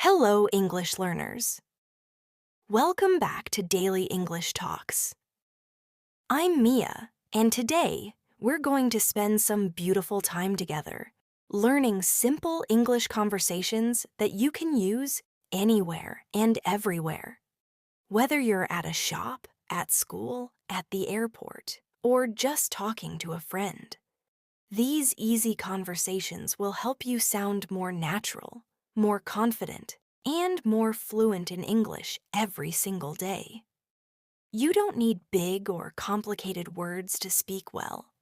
Hello, English learners. Welcome back to Daily English Talks. I'm Mia, and today we're going to spend some beautiful time together, learning simple English conversations that you can use anywhere and everywhere. Whether you're at a shop, at school, at the airport, or just talking to a friend. These easy conversations will help you sound more natural, more confident, and more fluent in English every single day. You don't need big or complicated words to speak well.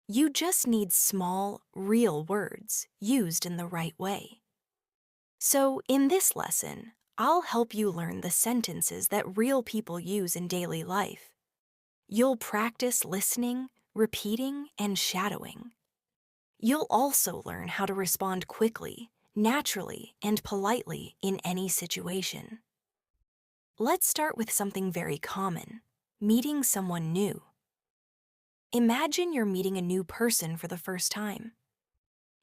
You just need small, real words used in the right way. So, in this lesson, I'll help you learn the sentences that real people use in daily life. You'll practice listening, repeating, and shadowing. You'll also learn how to respond quickly, naturally, and politely in any situation. Let's start with something very common, meeting someone new. Imagine you're meeting a new person for the first time.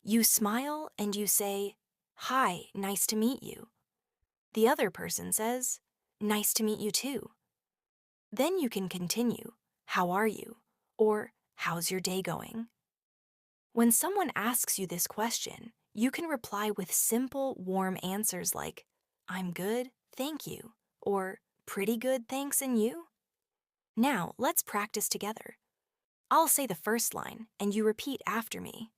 You smile and you say, "Hi, nice to meet you." The other person says, "Nice to meet you too." Then you can continue, "How are you?" or "How's your day going?" When someone asks you this question, you can reply with simple, warm answers like, "I'm good, thank you," or "Pretty good, thanks, and you?" Now, let's practice together. I'll say the first line, and you repeat after me.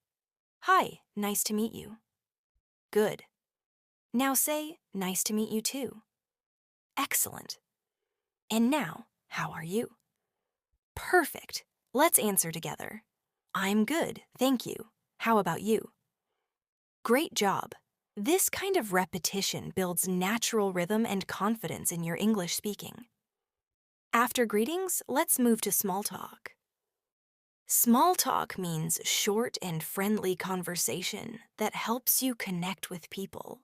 "Hi, nice to meet you." Good. Now say, "Nice to meet you too." Excellent. And now, how are you? Perfect. Let's answer together. "I'm good, thank you. How about you?" Great job. This kind of repetition builds natural rhythm and confidence in your English speaking. After greetings, let's move to small talk. Small talk means short and friendly conversation that helps you connect with people.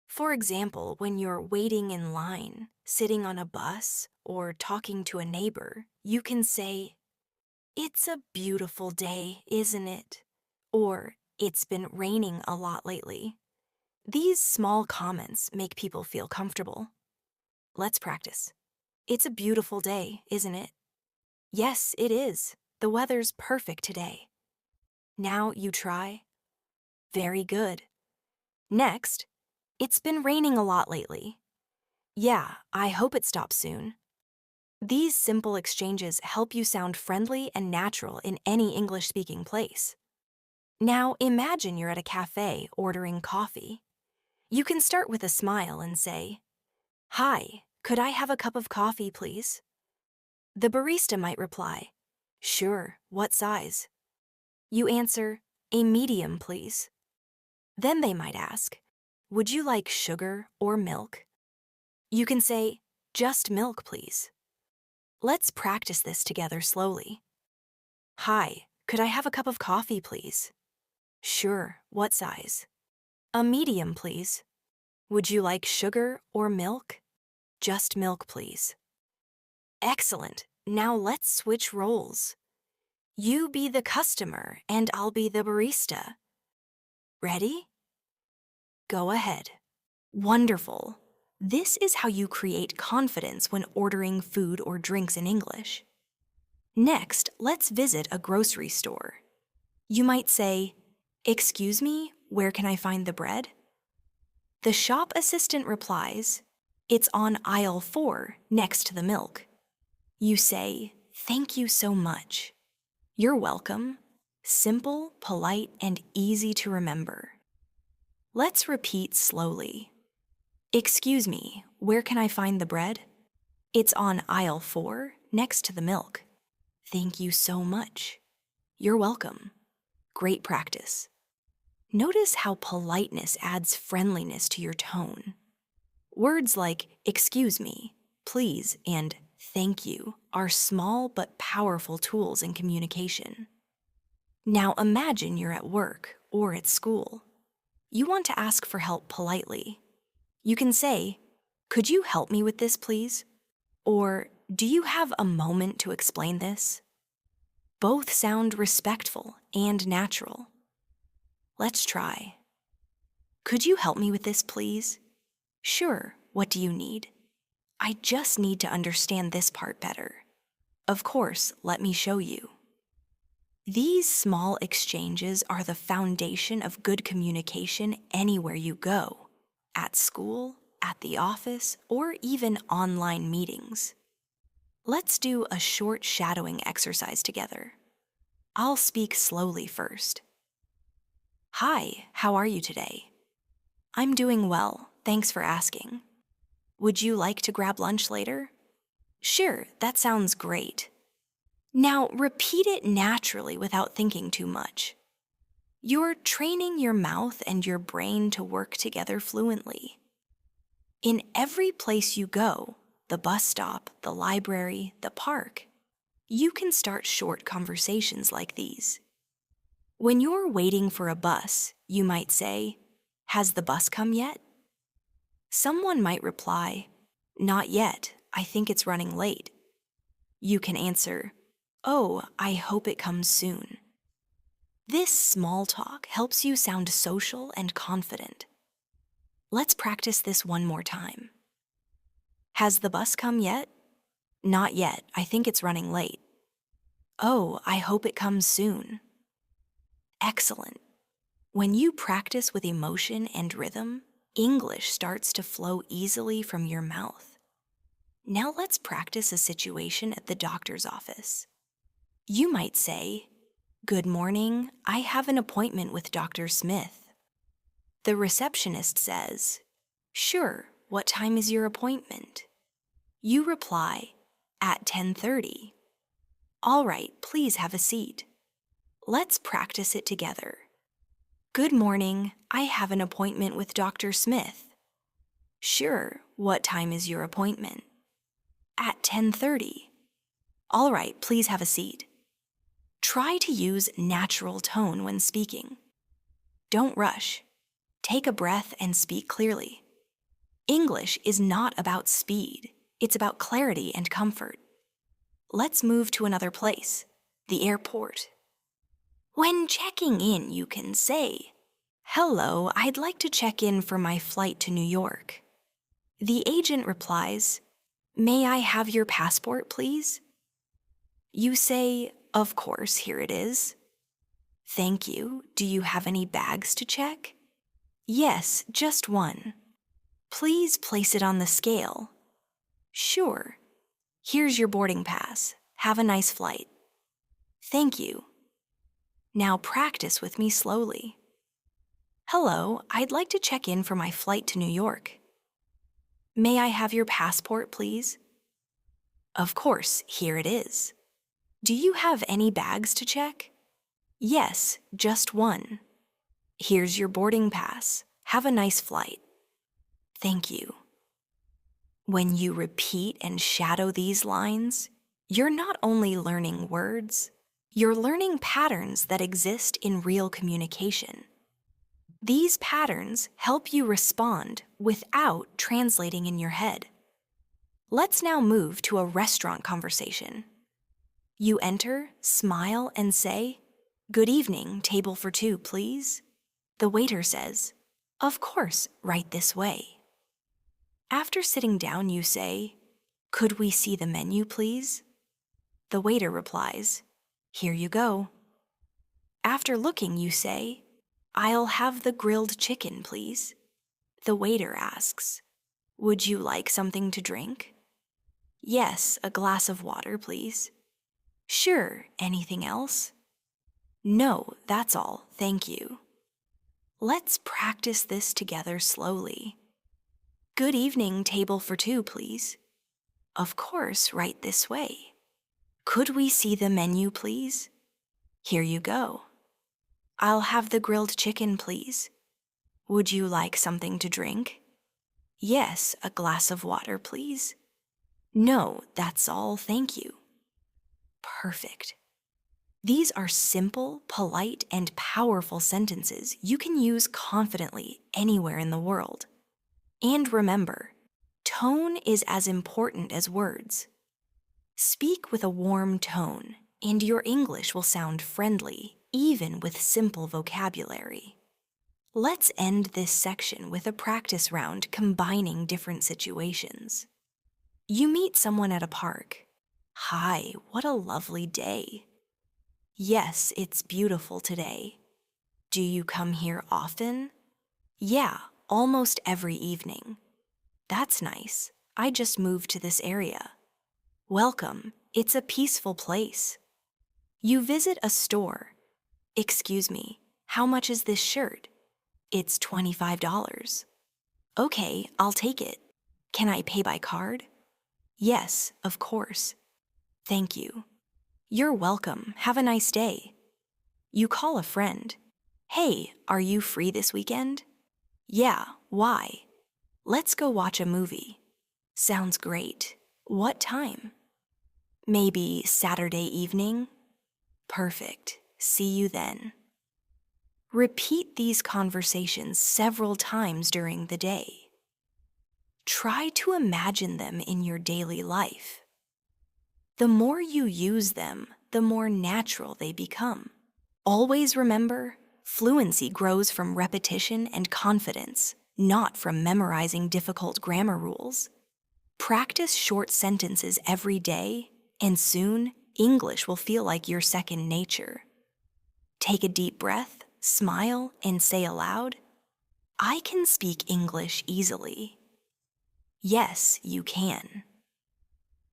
For example, when you're waiting in line, sitting on a bus, or talking to a neighbor, you can say, "It's a beautiful day, isn't it?" Or, "It's been raining a lot lately." These small comments make people feel comfortable. Let's practice. "It's a beautiful day, isn't it?" "Yes, it is. The weather's perfect today." Now you try. Very good. Next, "It's been raining a lot lately." "Yeah, I hope it stops soon." These simple exchanges help you sound friendly and natural in any English-speaking place. Now imagine you're at a cafe ordering coffee. You can start with a smile and say, "Hi, could I have a cup of coffee, please?" The barista might reply, "Sure, what size?" You answer, "A medium, please." Then they might ask, "Would you like sugar or milk?" You can say, "Just milk, please." Let's practice this together slowly. "Hi, could I have a cup of coffee, please?" "Sure, what size?" "A medium, please." "Would you like sugar or milk?" "Just milk, please." Excellent. Now let's switch roles. You be the customer and I'll be the barista. Ready? Go ahead. Wonderful. This is how you create confidence when ordering food or drinks in English. Next, let's visit a grocery store. You might say, "Excuse me, where can I find the bread?" The shop assistant replies, "It's on aisle 4, next to the milk." You say, "Thank you so much." You're welcome. Simple, polite, and easy to remember. Let's repeat slowly. "Excuse me, where can I find the bread?" "It's on aisle 4, next to the milk." "Thank you so much." You're welcome. Great practice. Notice how politeness adds friendliness to your tone. Words like "excuse me," "please," and "thank you" are small but powerful tools in communication. Now imagine you're at work or at school. You want to ask for help politely. You can say, "Could you help me with this, please?" Or, "Do you have a moment to explain this?" Both sound respectful and natural. Let's try. "Could you help me with this, please?" Sure, what do you need? I just need to understand this part better. Of course, let me show you. These small exchanges are the foundation of good communication anywhere you go, at school, at the office, or even online meetings. Let's do a short shadowing exercise together. I'll speak slowly first. Hi, how are you today? I'm doing well, thanks for asking. Would you like to grab lunch later? Sure, that sounds great. Now repeat it naturally without thinking too much. You're training your mouth and your brain to work together fluently. In every place you go, the bus stop, the library, the park, you can start short conversations like these. When you're waiting for a bus, you might say, "Has the bus come yet?" Someone might reply, "Not yet, I think it's running late." You can answer, "Oh, I hope it comes soon." This small talk helps you sound social and confident. Let's practice this one more time. Has the bus come yet? Not yet, I think it's running late. Oh, I hope it comes soon. Excellent. When you practice with emotion and rhythm, English starts to flow easily from your mouth. Now let's practice a situation at the doctor's office. You might say, "Good morning, I have an appointment with Dr. Smith." The receptionist says, "Sure, what time is your appointment?" You reply, "At 10:30. All right, please have a seat." Let's practice it together. Good morning, I have an appointment with Dr. Smith. Sure, what time is your appointment? At 10:30. All right, please have a seat. Try to use natural tone when speaking. Don't rush. Take a breath and speak clearly. English is not about speed, it's about clarity and comfort. Let's move to another place, the airport. When checking in, you can say, "Hello, I'd like to check in for my flight to New York." The agent replies, "May I have your passport, please?" You say, "Of course, here it is." "Thank you. Do you have any bags to check?" "Yes, just one." "Please place it on the scale." "Sure. Here's your boarding pass. Have a nice flight." "Thank you." Now practice with me slowly. "Hello, I'd like to check in for my flight to New York." "May I have your passport, please?" "Of course, here it is." "Do you have any bags to check?" "Yes, just one." "Here's your boarding pass. Have a nice flight." "Thank you." When you repeat and shadow these lines, you're not only learning words, you're learning patterns that exist in real communication. These patterns help you respond without translating in your head. Let's now move to a restaurant conversation. You enter, smile, and say, "Good evening, table for two, please." The waiter says, "Of course, right this way." After sitting down, you say, "Could we see the menu, please?" The waiter replies, "Here you go." After looking, you say, "I'll have the grilled chicken, please." The waiter asks, "Would you like something to drink?" "Yes, a glass of water, please." "Sure, anything else?" "No, that's all, thank you." Let's practice this together slowly. Good evening, table for two, please. Of course, right this way. Could we see the menu, please? Here you go. I'll have the grilled chicken, please. Would you like something to drink? Yes, a glass of water, please. No, that's all, thank you. Perfect. These are simple, polite, and powerful sentences you can use confidently anywhere in the world. And remember, tone is as important as words. Speak with a warm tone, and your English will sound friendly, even with simple vocabulary. Let's end this section with a practice round combining different situations. You meet someone at a park. Hi, what a lovely day. Yes, it's beautiful today. Do you come here often? Yeah, almost every evening. That's nice. I just moved to this area. Welcome. It's a peaceful place. You visit a store. Excuse me, how much is this shirt? It's $25. Okay, I'll take it. Can I pay by card? Yes, of course. Thank you. You're welcome. Have a nice day. You call a friend. Hey, are you free this weekend? Yeah, why? Let's go watch a movie. Sounds great. What time? Maybe Saturday evening? Perfect. See you then. Repeat these conversations several times during the day. Try to imagine them in your daily life. The more you use them, the more natural they become. Always remember, fluency grows from repetition and confidence, not from memorizing difficult grammar rules. Practice short sentences every day, and soon, English will feel like your second nature. Take a deep breath, smile, and say aloud, I can speak English easily. Yes, you can.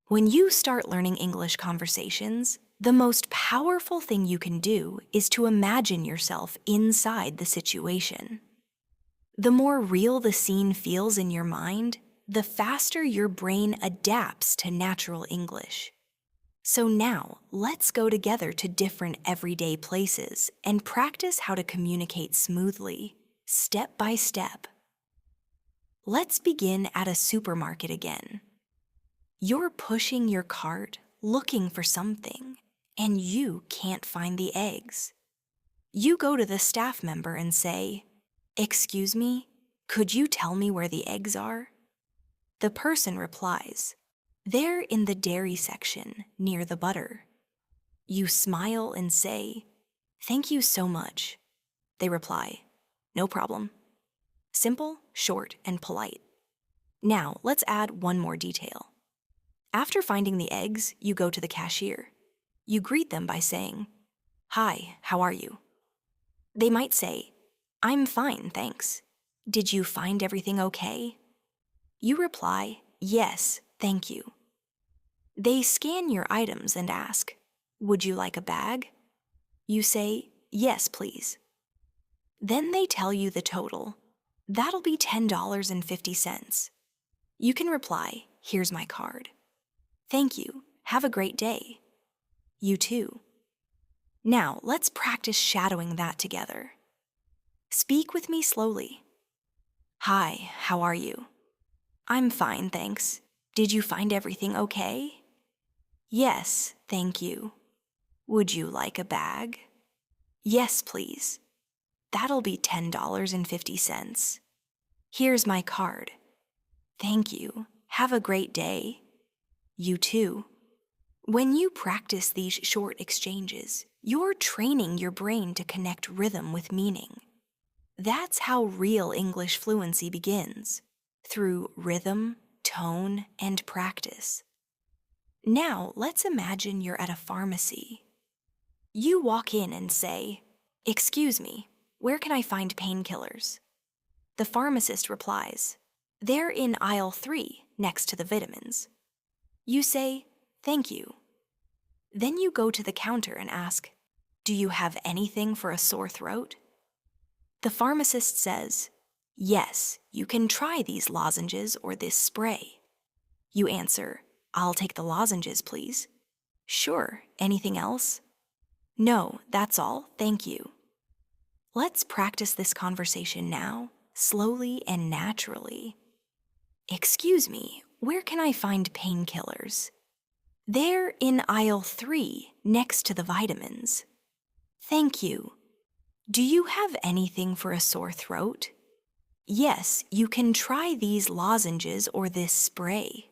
When you start learning English conversations, the most powerful thing you can do is to imagine yourself inside the situation. The more real the scene feels in your mind, the faster your brain adapts to natural English. So now, let's go together to different everyday places and practice how to communicate smoothly, step by step. Let's begin at a supermarket again. You're pushing your cart, looking for something, and you can't find the eggs. You go to the staff member and say, Excuse me, could you tell me where the eggs are? The person replies, They're in the dairy section, near the butter. You smile and say, Thank you so much. They reply, No problem. Simple, short, and polite. Now, let's add one more detail. After finding the eggs, you go to the cashier. You greet them by saying, Hi, how are you? They might say, I'm fine, thanks. Did you find everything okay? You reply, Yes, thank you. They scan your items and ask, Would you like a bag? You say, Yes, please. Then they tell you the total. That'll be $10.50. You can reply, Here's my card. Thank you. Have a great day. You too. Now, let's practice shadowing that together. Speak with me slowly. Hi, how are you? I'm fine, thanks. Did you find everything okay? Yes, thank you. Would you like a bag? Yes, please. That'll be $10.50. Here's my card. Thank you. Have a great day. You too. When you practice these short exchanges, you're training your brain to connect rhythm with meaning. That's how real English fluency begins, through rhythm, tone, and practice. Now, let's imagine you're at a pharmacy. You walk in and say, Excuse me, where can I find painkillers? The pharmacist replies, They're in aisle 3, next to the vitamins. You say, Thank you. Then you go to the counter and ask, Do you have anything for a sore throat? The pharmacist says, Yes, you can try these lozenges or this spray. You answer, I'll take the lozenges, please. Sure, anything else? No, that's all, thank you. Let's practice this conversation now, slowly and naturally. Excuse me, where can I find painkillers? They're in aisle 3, next to the vitamins. Thank you. Do you have anything for a sore throat? Yes, you can try these lozenges or this spray.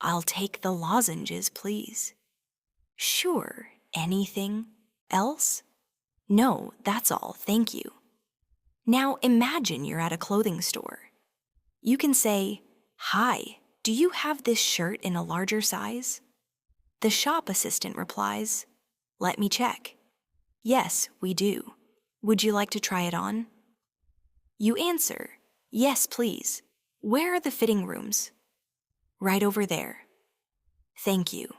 I'll take the lozenges, please. Sure, anything else? No, that's all, thank you. Now imagine you're at a clothing store. You can say, "Hi, do you have this shirt in a larger size?" The shop assistant replies, "Let me check." "Yes, we do. Would you like to try it on?" You answer, "Yes, please. Where are the fitting rooms?" "Right over there." "Thank you."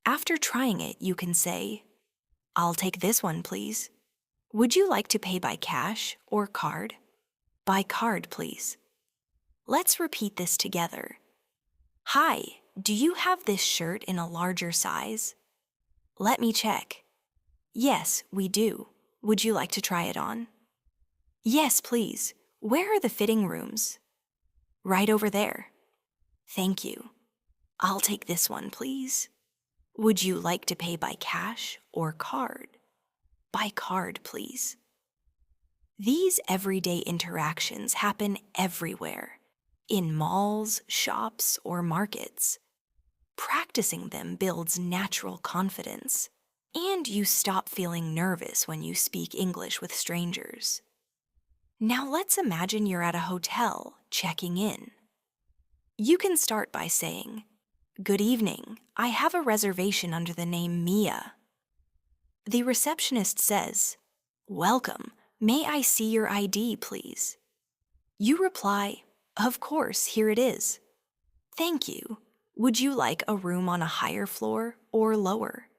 After trying it, you can say, "I'll take this one, please. Would you like to pay by cash or card?" "By card, please." Let's repeat this together. "Hi, do you have this shirt in a larger size?" "Let me check." "Yes, we do. Would you like to try it on?" "Yes, please. Where are the fitting rooms?" "Right over there." "Thank you. I'll take this one, please. Would you like to pay by cash or card?" "By card, please." These everyday interactions happen everywhere, in malls, shops, or markets. Practicing them builds natural confidence, and you stop feeling nervous when you speak English with strangers. Now let's imagine you're at a hotel checking in. You can start by saying, "Good evening, I have a reservation under the name Mia." The receptionist says, "Welcome, may I see your ID, please?" You reply, "Of course, here it is." "Thank you. Would you like a room on a higher floor or lower?"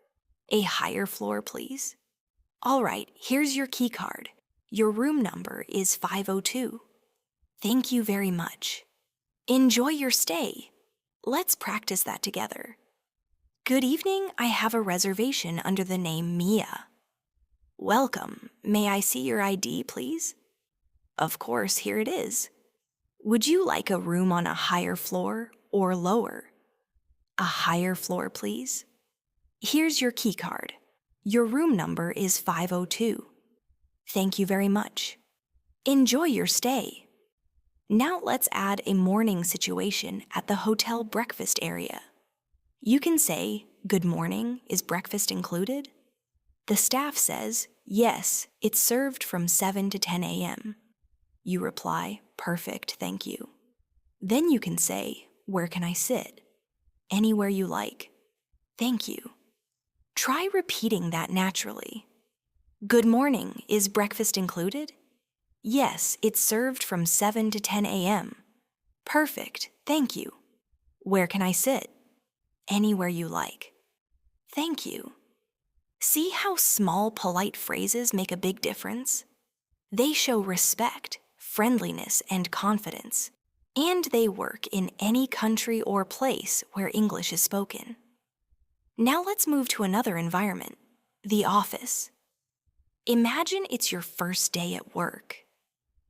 "A higher floor, please." "All right, here's your key card. Your room number is 502. "Thank you very much. Enjoy your stay." Let's practice that together. "Good evening, I have a reservation under the name Mia." "Welcome, may I see your ID, please?" "Of course, here it is." "Would you like a room on a higher floor or lower?" "A higher floor, please." "Here's your key card. Your room number is 502. "Thank you very much. Enjoy your stay." Now let's add a morning situation at the hotel breakfast area. You can say, "Good morning, is breakfast included?" The staff says, "Yes, it's served from 7 to 10 a.m. You reply, "Perfect, thank you." Then you can say, "Where can I sit?" "Anywhere you like." "Thank you." Try repeating that naturally. "Good morning, is breakfast included?" "Yes, it's served from 7 to 10 a.m. Perfect, thank you." "Where can I sit?" "Anywhere you like." "Thank you." See how small, polite phrases make a big difference? They show respect, friendliness, and confidence, and they work in any country or place where English is spoken. Now let's move to another environment, the office. Imagine it's your first day at work.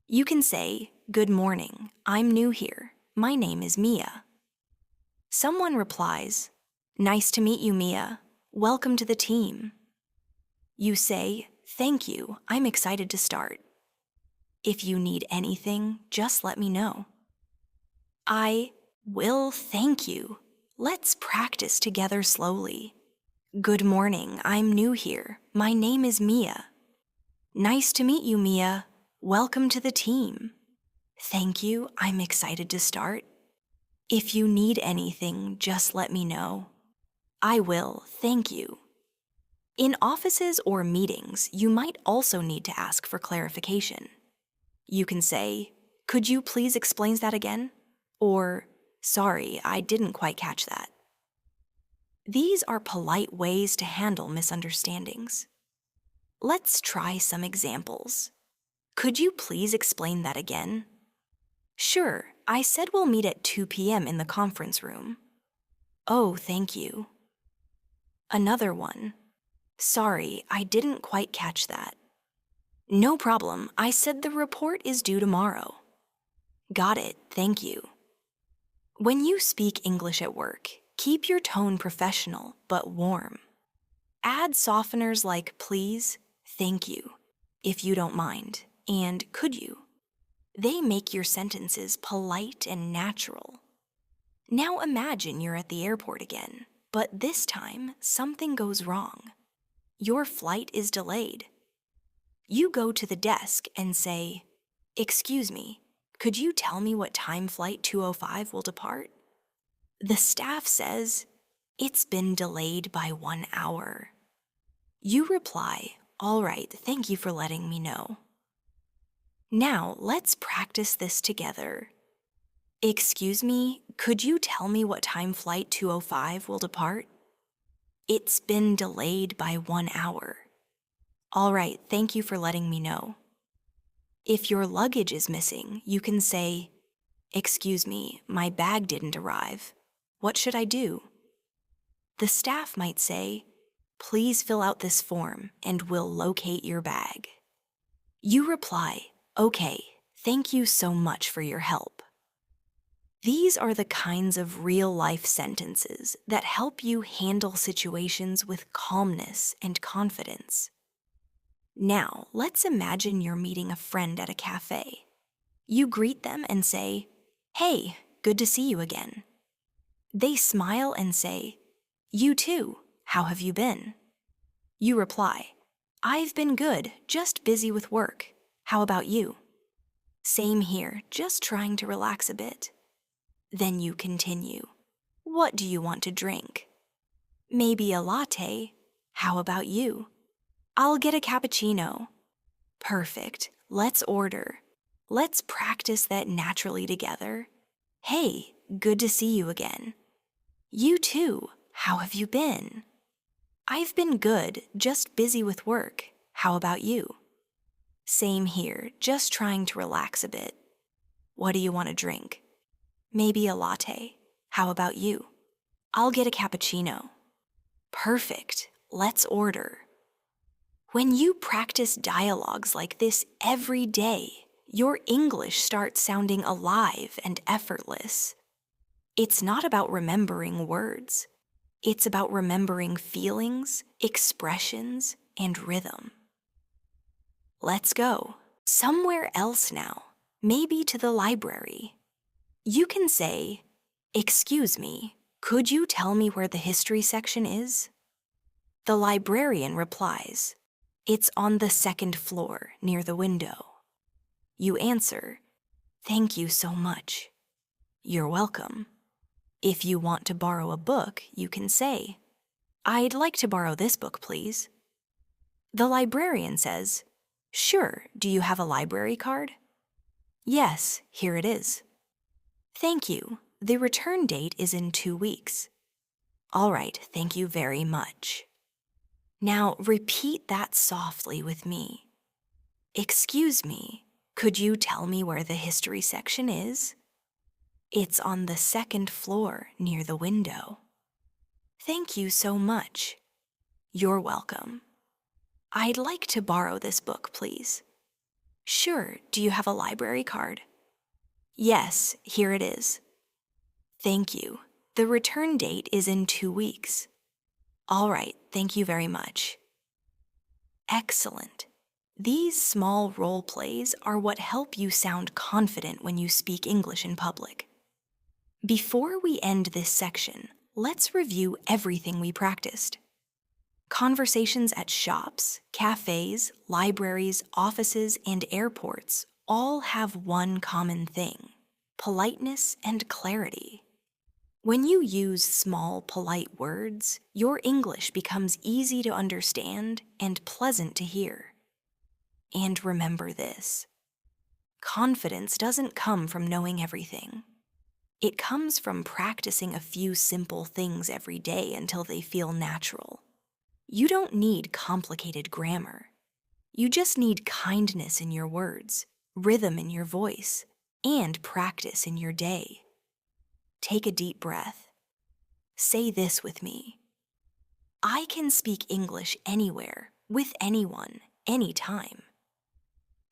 You can say, "Good morning, I'm new here. My name is Mia." Someone replies, "Nice to meet you, Mia. Welcome to the team." You say, "Thank you, I'm excited to start. If you need anything, just let me know." "I will, thank you." Let's practice together slowly. "Good morning, I'm new here. My name is Mia." "Nice to meet you, Mia. Welcome to the team." "Thank you, I'm excited to start. If you need anything, just let me know." "I will, thank you." In offices or meetings, you might also need to ask for clarification. You can say, "Could you please explain that again?" Or, "Sorry, I didn't quite catch that." These are polite ways to handle misunderstandings. Let's try some examples. "Could you please explain that again?" "Sure, I said we'll meet at 2 p.m. in the conference room." "Oh, thank you." Another one. "Sorry, I didn't quite catch that." "No problem, I said the report is due tomorrow." "Got it, thank you." When you speak English at work, keep your tone professional but warm. Add softeners like "please," "thank you," "if you don't mind," and "could you." They make your sentences polite and natural. Now imagine you're at the airport again, but this time something goes wrong. Your flight is delayed. You go to the desk and say, "Excuse me, could you tell me what time flight 205 will depart?" The staff says, "It's been delayed by 1 hour." You reply, "All right, thank you for letting me know." Now, let's practice this together. "Excuse me, could you tell me what time flight 205 will depart?" "It's been delayed by 1 hour." "All right, thank you for letting me know." If your luggage is missing, you can say, "Excuse me, my bag didn't arrive. What should I do?" The staff might say, "Please fill out this form and we'll locate your bag." You reply, "Okay, thank you so much for your help." These are the kinds of real-life sentences that help you handle situations with calmness and confidence. Now, let's imagine you're meeting a friend at a café. You greet them and say, "Hey, good to see you again." They smile and say, "You too, how have you been?" You reply, "I've been good, just busy with work. How about you?" "Same here, just trying to relax a bit." Then you continue, "What do you want to drink?" "Maybe a latte. How about you?" "I'll get a cappuccino." "Perfect. Let's order." Let's practice that naturally together. "Hey, good to see you again." "You too. How have you been?" "I've been good, just busy with work. How about you?" "Same here, just trying to relax a bit." "What do you want to drink?" "Maybe a latte. How about you?" "I'll get a cappuccino." Perfect. Let's order. When you practice dialogues like this every day, your English starts sounding alive and effortless. It's not about remembering words. It's about remembering feelings, expressions, and rhythm. Let's go. Somewhere else now, maybe to the library. You can say, "Excuse me, could you tell me where the history section is?" The librarian replies, "It's on the second floor, near the window." You answer, "Thank you so much." "You're welcome." If you want to borrow a book, you can say, "I'd like to borrow this book, please." The librarian says, "Sure, do you have a library card?" "Yes, here it is." "Thank you. The return date is in 2 weeks." "All right, thank you very much." Now repeat that softly with me. "Excuse me, could you tell me where the history section is?" "It's on the second floor near the window." "Thank you so much." "You're welcome." "I'd like to borrow this book, please." "Sure, do you have a library card?" "Yes, here it is." "Thank you. The return date is in 2 weeks." "All right, thank you very much." Excellent. These small role plays are what help you sound confident when you speak English in public. Before we end this section, let's review everything we practiced. Conversations at shops, cafes, libraries, offices, and airports all have one common thing: politeness and clarity. When you use small, polite words, your English becomes easy to understand and pleasant to hear. And remember this: confidence doesn't come from knowing everything. It comes from practicing a few simple things every day until they feel natural. You don't need complicated grammar. You just need kindness in your words, rhythm in your voice, and practice in your day. Take a deep breath. Say this with me: I can speak English anywhere, with anyone, anytime.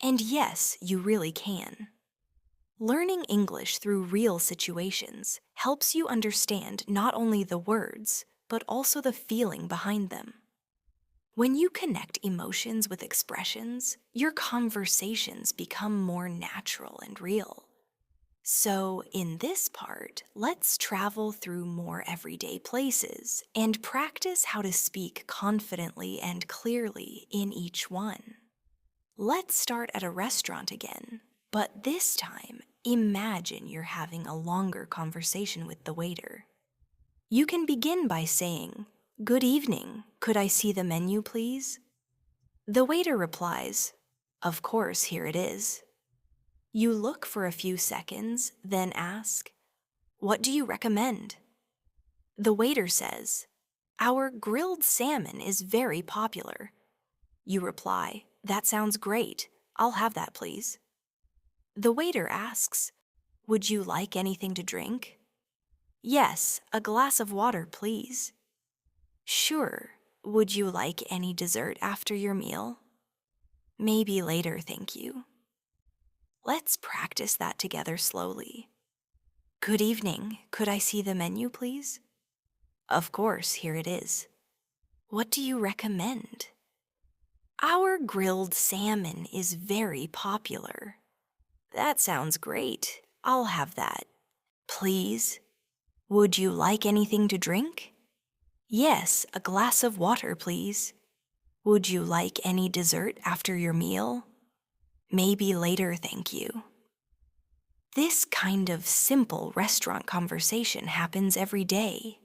And yes, you really can. Learning English through real situations helps you understand not only the words, but also the feeling behind them. When you connect emotions with expressions, your conversations become more natural and real. So, in this part, let's travel through more everyday places and practice how to speak confidently and clearly in each one. Let's start at a restaurant again, but this time, imagine you're having a longer conversation with the waiter. You can begin by saying, "Good evening, could I see the menu, please?" The waiter replies, "Of course, here it is." You look for a few seconds, then ask, "What do you recommend?" The waiter says, "Our grilled salmon is very popular." You reply, "That sounds great. I'll have that, please." The waiter asks, "Would you like anything to drink?" "Yes, a glass of water, please." "Sure. Would you like any dessert after your meal?" "Maybe later, thank you." Let's practice that together slowly. "Good evening. Could I see the menu, please?" "Of course, here it is." "What do you recommend?" "Our grilled salmon is very popular." "That sounds great. I'll have that." "Please." "Would you like anything to drink?" "Yes, a glass of water, please." "Would you like any dessert after your meal?" "Maybe later, thank you." This kind of simple restaurant conversation happens every day.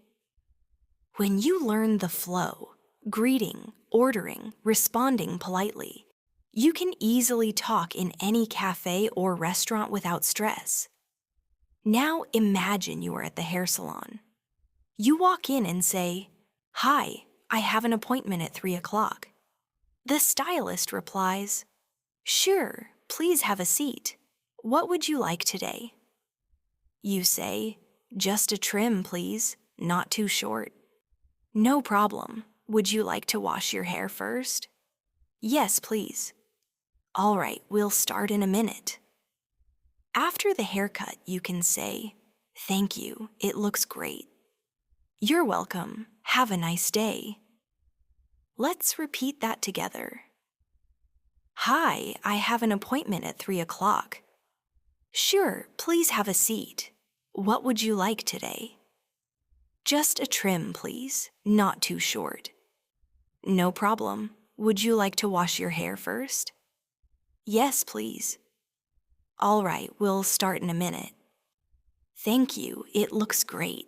When you learn the flow, greeting, ordering, responding politely, you can easily talk in any cafe or restaurant without stress. Now imagine you are at the hair salon. You walk in and say, "Hi, I have an appointment at 3 o'clock. The stylist replies, "Sure, please have a seat. What would you like today?" You say, "Just a trim, please, not too short." "No problem. Would you like to wash your hair first?" "Yes, please." "All right, we'll start in a minute." After the haircut, you can say, "Thank you, it looks great." "You're welcome. Have a nice day." Let's repeat that together. "Hi, I have an appointment at 3 o'clock. "Sure, please have a seat. What would you like today?" "Just a trim, please, not too short." "No problem. Would you like to wash your hair first?" "Yes, please." "All right, we'll start in a minute." "Thank you, it looks great."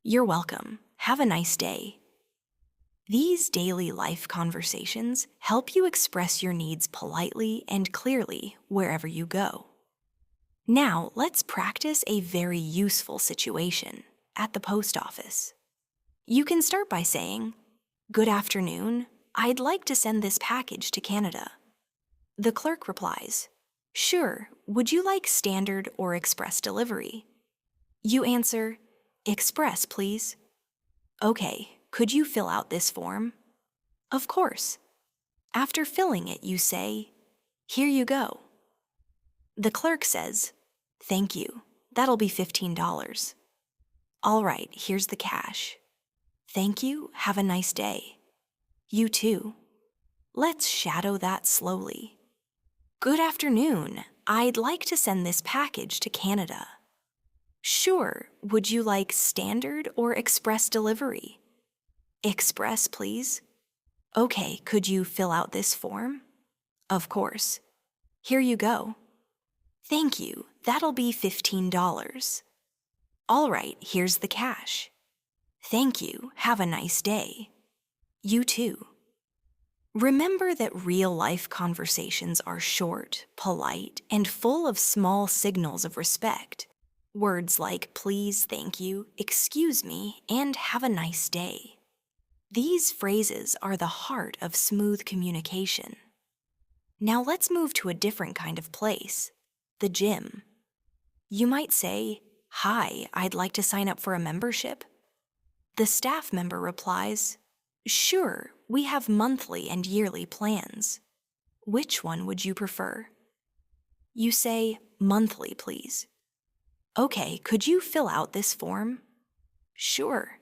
"You're welcome. Have a nice day." These daily life conversations help you express your needs politely and clearly wherever you go. Now, let's practice a very useful situation at the post office. You can start by saying, "Good afternoon. I'd like to send this package to Canada." The clerk replies, "Sure. Would you like standard or express delivery?" You answer, "Express, please." "Okay, could you fill out this form?" "Of course." After filling it, you say, "Here you go." The clerk says, "Thank you. That'll be $15. "All right, here's the cash." "Thank you. Have a nice day." "You too." Let's shadow that slowly. "Good afternoon. I'd like to send this package to Canada." "Sure. Would you like standard or express delivery?" "Express, please." "Okay, could you fill out this form?" "Of course." "Here you go." "Thank you. That'll be $15. "All right, here's the cash." "Thank you. Have a nice day." "You too." Remember that real-life conversations are short, polite, and full of small signals of respect. Words like please, thank you, excuse me, and have a nice day. These phrases are the heart of smooth communication. Now let's move to a different kind of place, the gym. You might say, "Hi, I'd like to sign up for a membership." The staff member replies, "Sure, we have monthly and yearly plans. Which one would you prefer?" You say, "Monthly, please." "Okay, could you fill out this form?" "Sure."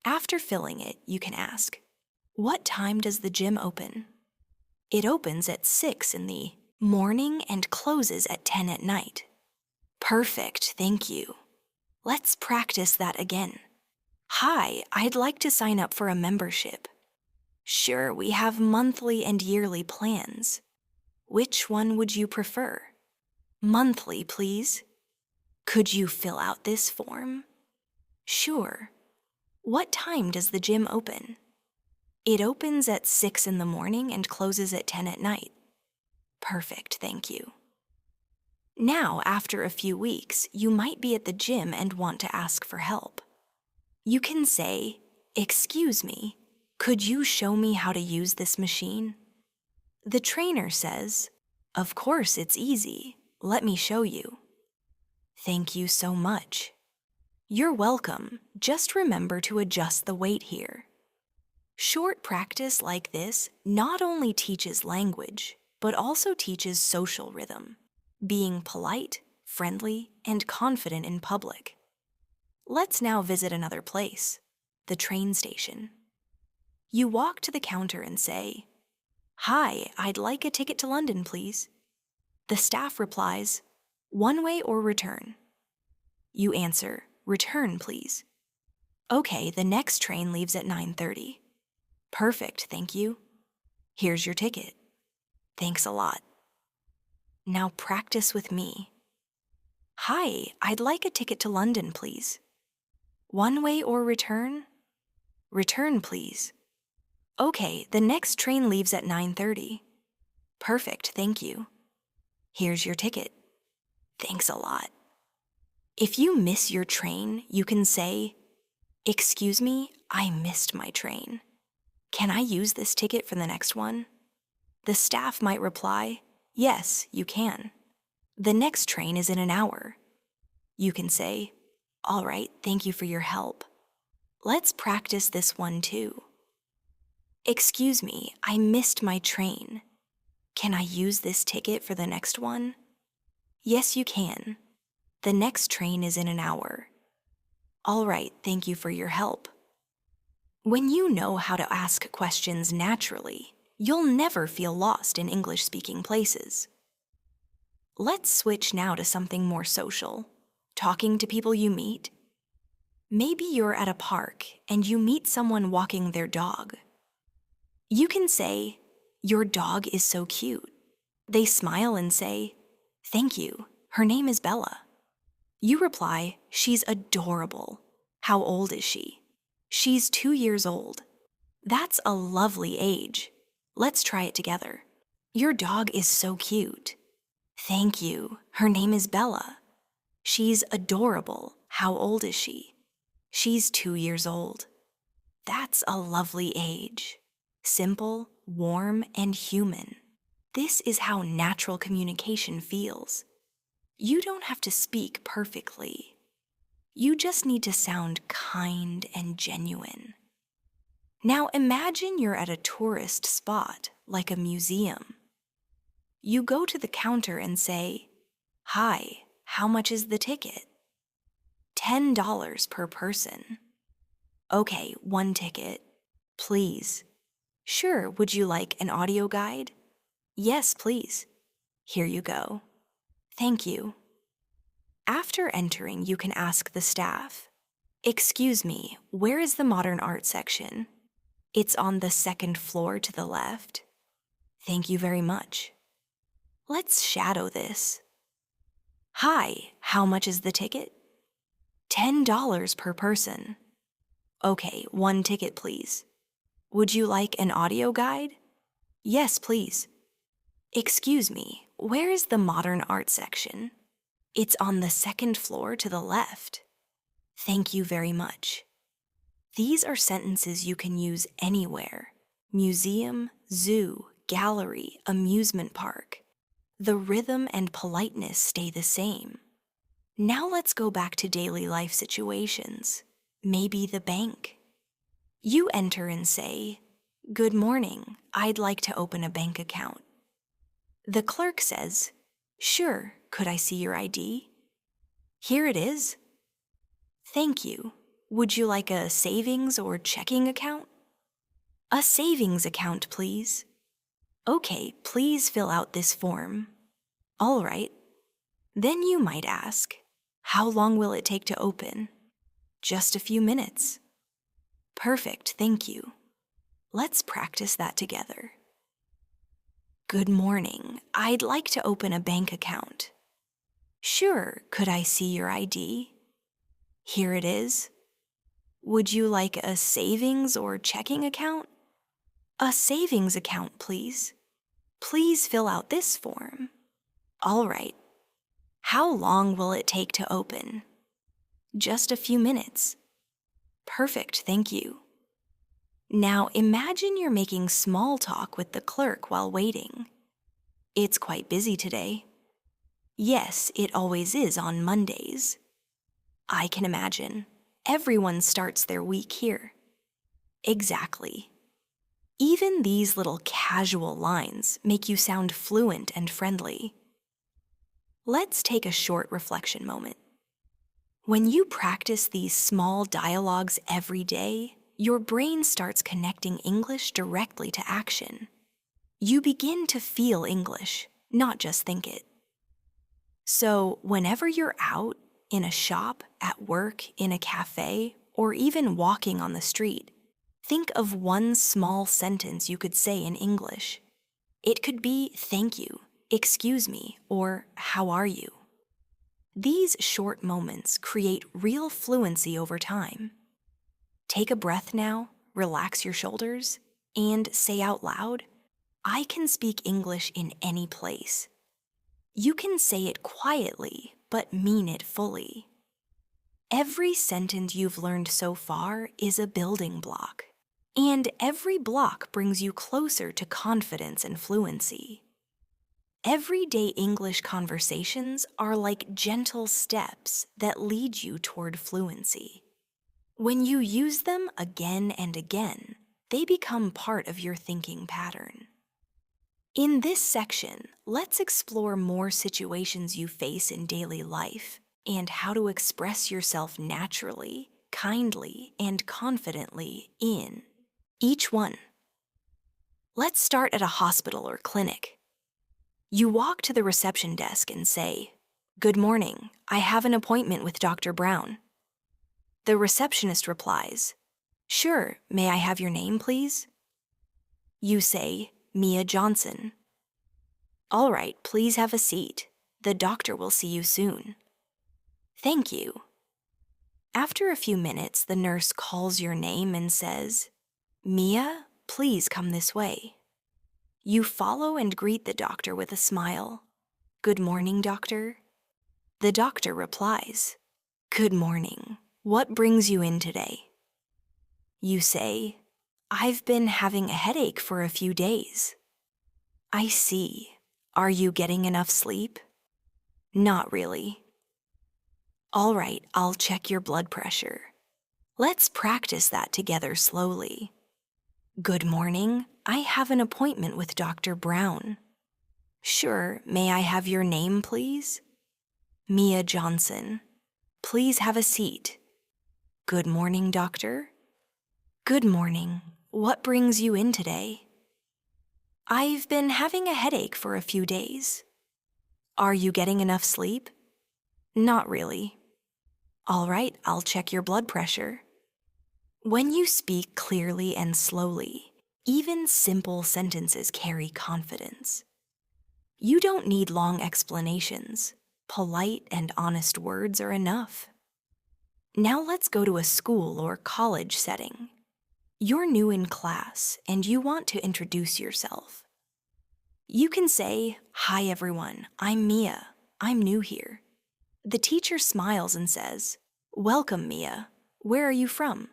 After filling it, you can ask, "What time does the gym open?" "It opens at 6 in the morning and closes at 10 at night." "Perfect, thank you." Let's practice that again. "Hi, I'd like to sign up for a membership." "Sure, we have monthly and yearly plans." Which one would you prefer? Monthly, please. Could you fill out this form? Sure. What time does the gym open? It opens at 6 in the morning and closes at 10 at night. Perfect, thank you. Now, after a few weeks, you might be at the gym and want to ask for help. You can say, "Excuse me, could you show me how to use this machine?" The trainer says, "Of course, it's easy. Let me show you." Thank you so much. You're welcome. Just remember to adjust the weight here. Short practice like this not only teaches language, but also teaches social rhythm, being polite, friendly, and confident in public. Let's now visit another place, the train station. You walk to the counter and say, "Hi, I'd like a ticket to London, please." The staff replies, "One way or return?" You answer, "Return, please." Okay, the next train leaves at 9:30. Perfect, thank you. Here's your ticket. Thanks a lot. Now practice with me. Hi, I'd like a ticket to London, please. One way or return? Return, please. Okay, the next train leaves at 9:30. Perfect, thank you. Here's your ticket. Thanks a lot. If you miss your train, you can say, "Excuse me, I missed my train. Can I use this ticket for the next one?" The staff might reply, "Yes, you can. The next train is in an hour." You can say, "All right, thank you for your help. Let's practice this one too. Excuse me, I missed my train. Can I use this ticket for the next one?" Yes, you can. The next train is in an hour. All right, thank you for your help. When you know how to ask questions naturally, you'll never feel lost in English-speaking places. Let's switch now to something more social, talking to people you meet. Maybe you're at a park and you meet someone walking their dog. You can say, "Your dog is so cute." They smile and say, "Thank you, her name is Bella." You reply, "She's adorable. How old is she?" "She's 2 years old." That's a lovely age. Let's try it together. "Your dog is so cute." "Thank you, her name is Bella." "She's adorable. How old is she?" "She's 2 years old." That's a lovely age. Simple, warm, and human. This is how natural communication feels. You don't have to speak perfectly. You just need to sound kind and genuine. Now imagine you're at a tourist spot, like a museum. You go to the counter and say, "Hi, how much is the ticket?" $10 per person. Okay, one ticket. Please. Sure, would you like an audio guide? Yes, please. Here you go. Thank you. After entering, you can ask the staff, "Excuse me, where is the modern art section?" "It's on the second floor to the left." Thank you very much. Let's shadow this. Hi, how much is the ticket? $10 per person. Okay, one ticket, please. Would you like an audio guide? Yes, please. Excuse me, where is the modern art section? It's on the second floor to the left. Thank you very much. These are sentences you can use anywhere. Museum, zoo, gallery, amusement park. The rhythm and politeness stay the same. Now let's go back to daily life situations. Maybe the bank. You enter and say, "Good morning, I'd like to open a bank account." The clerk says, "Sure, could I see your ID?" Here it is. Thank you. Would you like a savings or checking account? A savings account, please. Okay, please fill out this form. All right. Then you might ask, "How long will it take to open?" Just a few minutes. Perfect, thank you. Let's practice that together. Good morning. I'd like to open a bank account. Sure, could I see your ID? Here it is. Would you like a savings or checking account? A savings account, please. Please fill out this form. All right. How long will it take to open? Just a few minutes. Perfect, thank you. Now imagine you're making small talk with the clerk while waiting. It's quite busy today. Yes, it always is on Mondays. I can imagine. Everyone starts their week here. Exactly. Even these little casual lines make you sound fluent and friendly. Let's take a short reflection moment. When you practice these small dialogues every day, your brain starts connecting English directly to action. You begin to feel English, not just think it. So, whenever you're out, in a shop, at work, in a cafe, or even walking on the street, think of one small sentence you could say in English. It could be thank you, excuse me, or how are you? These short moments create real fluency over time. Take a breath now, relax your shoulders, and say out loud, I can speak English in any place. You can say it quietly, but mean it fully. Every sentence you've learned so far is a building block, and every block brings you closer to confidence and fluency. Everyday English conversations are like gentle steps that lead you toward fluency. When you use them again and again, they become part of your thinking pattern. In this section, let's explore more situations you face in daily life and how to express yourself naturally, kindly, and confidently in each one. Let's start at a hospital or clinic. You walk to the reception desk and say, Good morning, I have an appointment with Dr. Brown. The receptionist replies, Sure, may I have your name, please? You say, Mia Johnson. All right, please have a seat. The doctor will see you soon. Thank you. After a few minutes, the nurse calls your name and says, Mia, please come this way. You follow and greet the doctor with a smile. Good morning, doctor. The doctor replies, Good morning. What brings you in today? You say, I've been having a headache for a few days. I see. Are you getting enough sleep? Not really. All right, I'll check your blood pressure. Let's practice that together slowly. Good morning. I have an appointment with Dr. Brown. Sure, may I have your name, please? Mia Johnson. Please have a seat. Good morning, doctor. Good morning. What brings you in today? I've been having a headache for a few days. Are you getting enough sleep? Not really. All right, I'll check your blood pressure. When you speak clearly and slowly, even simple sentences carry confidence. You don't need long explanations. Polite and honest words are enough. Now let's go to a school or college setting. You're new in class and you want to introduce yourself. You can say, Hi everyone, I'm Mia. I'm new here. The teacher smiles and says, Welcome, Mia. Where are you from?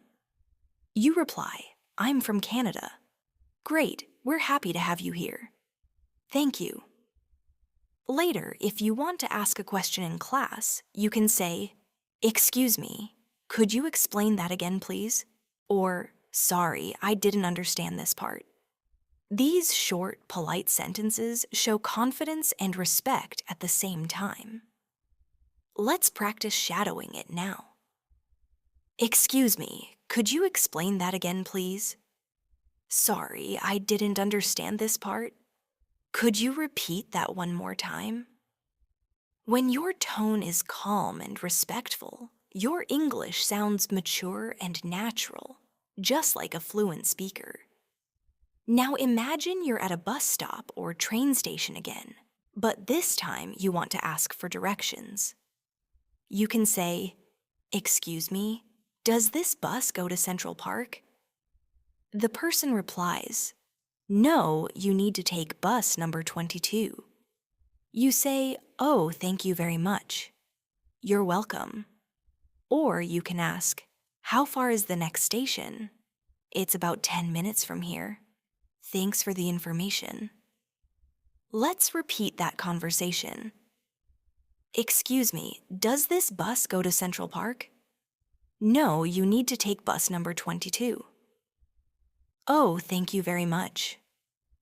You reply, I'm from Canada. Great, we're happy to have you here. Thank you. Later, if you want to ask a question in class, you can say, Excuse me, could you explain that again, please? Or, Sorry, I didn't understand this part. These short, polite sentences show confidence and respect at the same time. Let's practice shadowing it now. Excuse me, could you explain that again, please? Sorry, I didn't understand this part. Could you repeat that one more time? When your tone is calm and respectful, your English sounds mature and natural, just like a fluent speaker. Now imagine you're at a bus stop or train station again, but this time you want to ask for directions. You can say, "Excuse me, does this bus go to Central Park?" The person replies, "No, you need to take bus number 22. You say, "Oh, thank you very much. You're welcome." Or you can ask, "How far is the next station?" "It's about 10 minutes from here. Thanks for the information." Let's repeat that conversation. "Excuse me, does this bus go to Central Park?" "No, you need to take bus number 22. "Oh, thank you very much.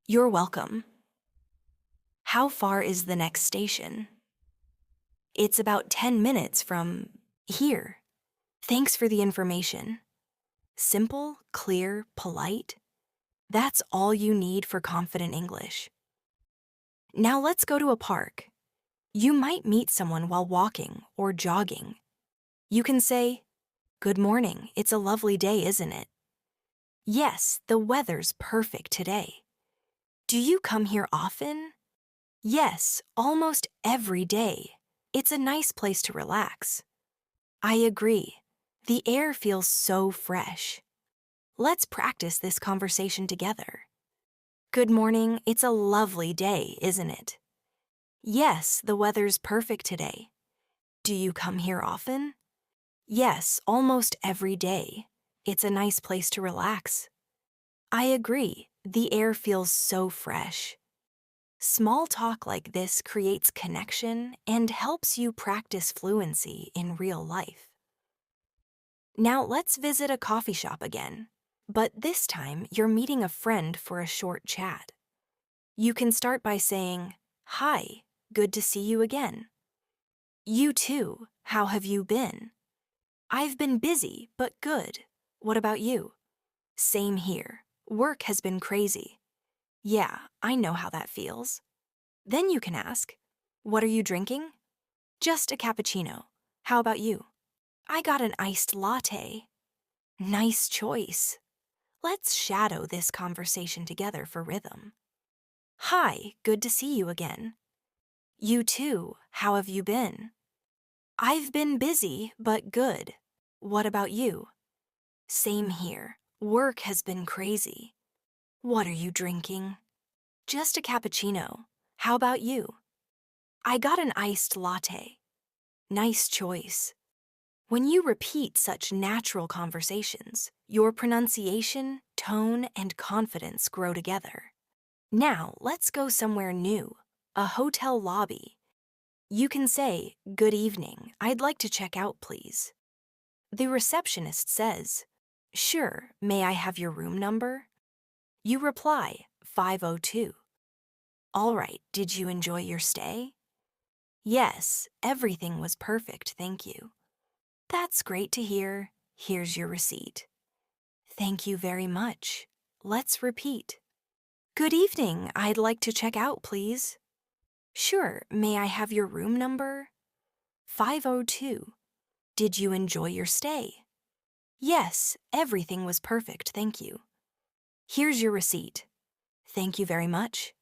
You're welcome. How far is the next station?" "It's about 10 minutes from here. Thanks for the information." Simple, clear, polite. That's all you need for confident English. Now let's go to a park. You might meet someone while walking or jogging. You can say, "Good morning, it's a lovely day, isn't it?" "Yes, the weather's perfect today." "Do you come here often?" "Yes, almost every day. It's a nice place to relax." "I agree. The air feels so fresh." Let's practice this conversation together. "Good morning, it's a lovely day, isn't it?" "Yes, the weather's perfect today." "Do you come here often?" "Yes, almost every day. It's a nice place to relax." "I agree. The air feels so fresh." Small talk like this creates connection and helps you practice fluency in real life. Now let's visit a coffee shop again, but this time you're meeting a friend for a short chat. You can start by saying, "Hi, good to see you again." "You too, how have you been?" "I've been busy, but good. What about you?" "Same here. Work has been crazy." "Yeah, I know how that feels." Then you can ask, "What are you drinking?" "Just a cappuccino. How about you?" "I got an iced latte." Nice choice. Let's shadow this conversation together for rhythm. "Hi, good to see you again." "You too, how have you been?" "I've been busy, but good. What about you?" "Same here. Work has been crazy." "What are you drinking?" "Just a cappuccino. How about you?" "I got an iced latte." Nice choice. When you repeat such natural conversations, your pronunciation, tone, and confidence grow together. Now, let's go somewhere new, a hotel lobby. You can say, "Good evening, I'd like to check out, please." The receptionist says, "Sure, may I have your room number?" You reply, 502. "All right, did you enjoy your stay?" "Yes, everything was perfect, thank you." "That's great to hear. Here's your receipt." "Thank you very much. Let's repeat. Good evening, I'd like to check out, please." "Sure, may I have your room number?" 502. "Did you enjoy your stay?" "Yes, everything was perfect, thank you." "Here's your receipt." "Thank you very much."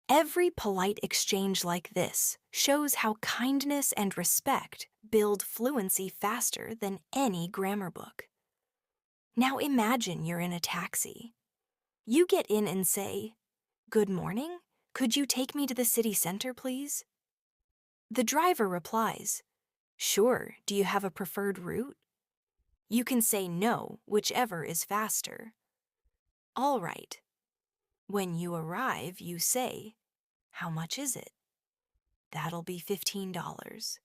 Every polite exchange like this shows how kindness and respect build fluency faster than any grammar book. Now imagine you're in a taxi. You get in and say, "Good morning, could you take me to the city center, please?" The driver replies, "Sure, do you have a preferred route?" You can say no, whichever is faster. "All right." When you arrive, you say, "How much is it?" "That'll be $15.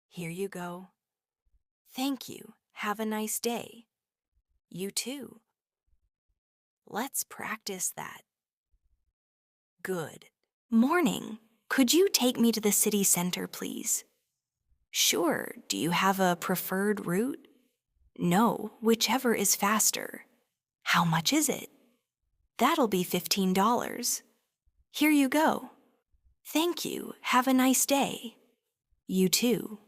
Here you go." "Thank you. Have a nice day." "You too." Let's practice that. Good. "Morning. Could you take me to the city center, please?" "Sure. Do you have a preferred route?" "No, whichever is faster." "How much is it?" "That'll be $15. Here you go." "Thank you. Have a nice day." "You too."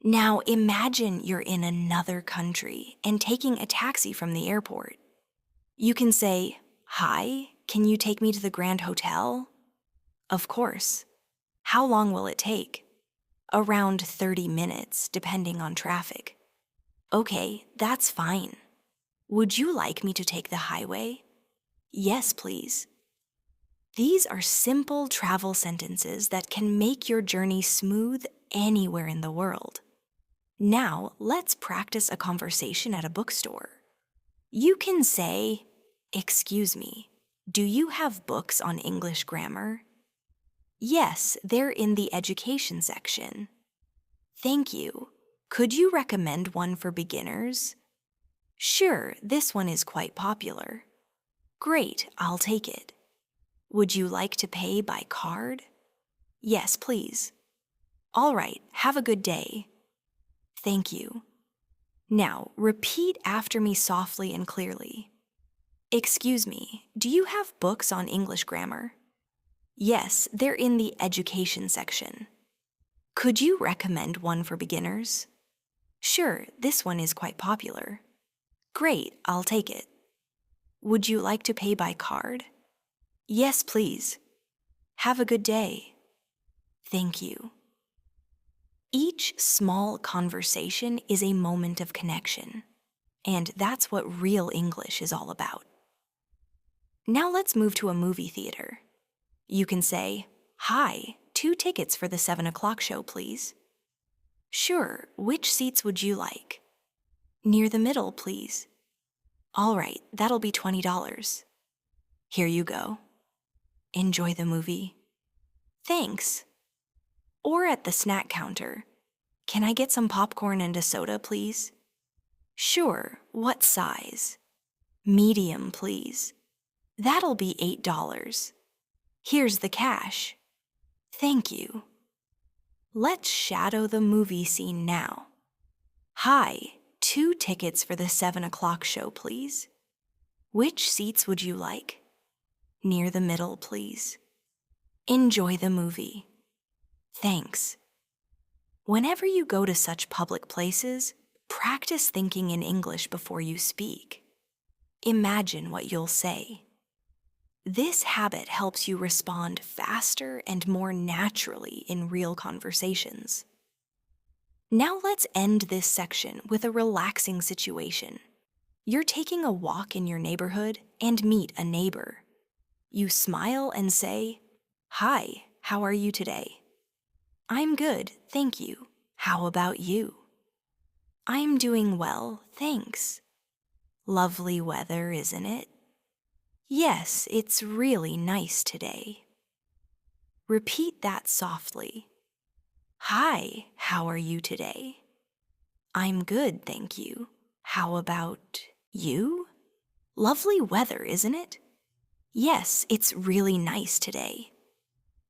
Now imagine you're in another country and taking a taxi from the airport. You can say, Hi, can you take me to the Grand Hotel? Of course. How long will it take? Around 30 minutes, depending on traffic. Okay, that's fine. Would you like me to take the highway? Yes, please. These are simple travel sentences that can make your journey smooth anywhere in the world. Now, let's practice a conversation at a bookstore. You can say, "Excuse me, do you have books on English grammar?" Yes, they're in the education section. Thank you. Could you recommend one for beginners? Sure, this one is quite popular. Great, I'll take it. Would you like to pay by card? Yes, please. All right, have a good day. Thank you. Now, repeat after me softly and clearly. Excuse me, do you have books on English grammar? Yes, they're in the education section. Could you recommend one for beginners? Sure, this one is quite popular. Great, I'll take it. Would you like to pay by card? Yes, please. Have a good day. Thank you. Each small conversation is a moment of connection, and that's what real English is all about. Now let's move to a movie theater. You can say, "Hi, 2 tickets for the 7 o'clock show, please." Sure, which seats would you like? Near the middle, please. All right, that'll be $20. Here you go. Enjoy the movie. Thanks. Or at the snack counter. Can I get some popcorn and a soda, please? Sure, what size? Medium, please. That'll be $8. Here's the cash. Thank you. Let's shadow the movie scene now. Hi, 2 tickets for the 7 o'clock show, please. Which seats would you like? Near the middle, please. Enjoy the movie. Thanks. Whenever you go to such public places, practice thinking in English before you speak. Imagine what you'll say. This habit helps you respond faster and more naturally in real conversations. Now let's end this section with a relaxing situation. You're taking a walk in your neighborhood and meet a neighbor. You smile and say, "Hi, how are you today?" "I'm good, thank you. How about you?" "I'm doing well, thanks." "Lovely weather, isn't it?" "Yes, it's really nice today." Repeat that softly. "Hi, how are you today?" "I'm good, thank you. How about you?" "Lovely weather, isn't it?" "Yes, it's really nice today."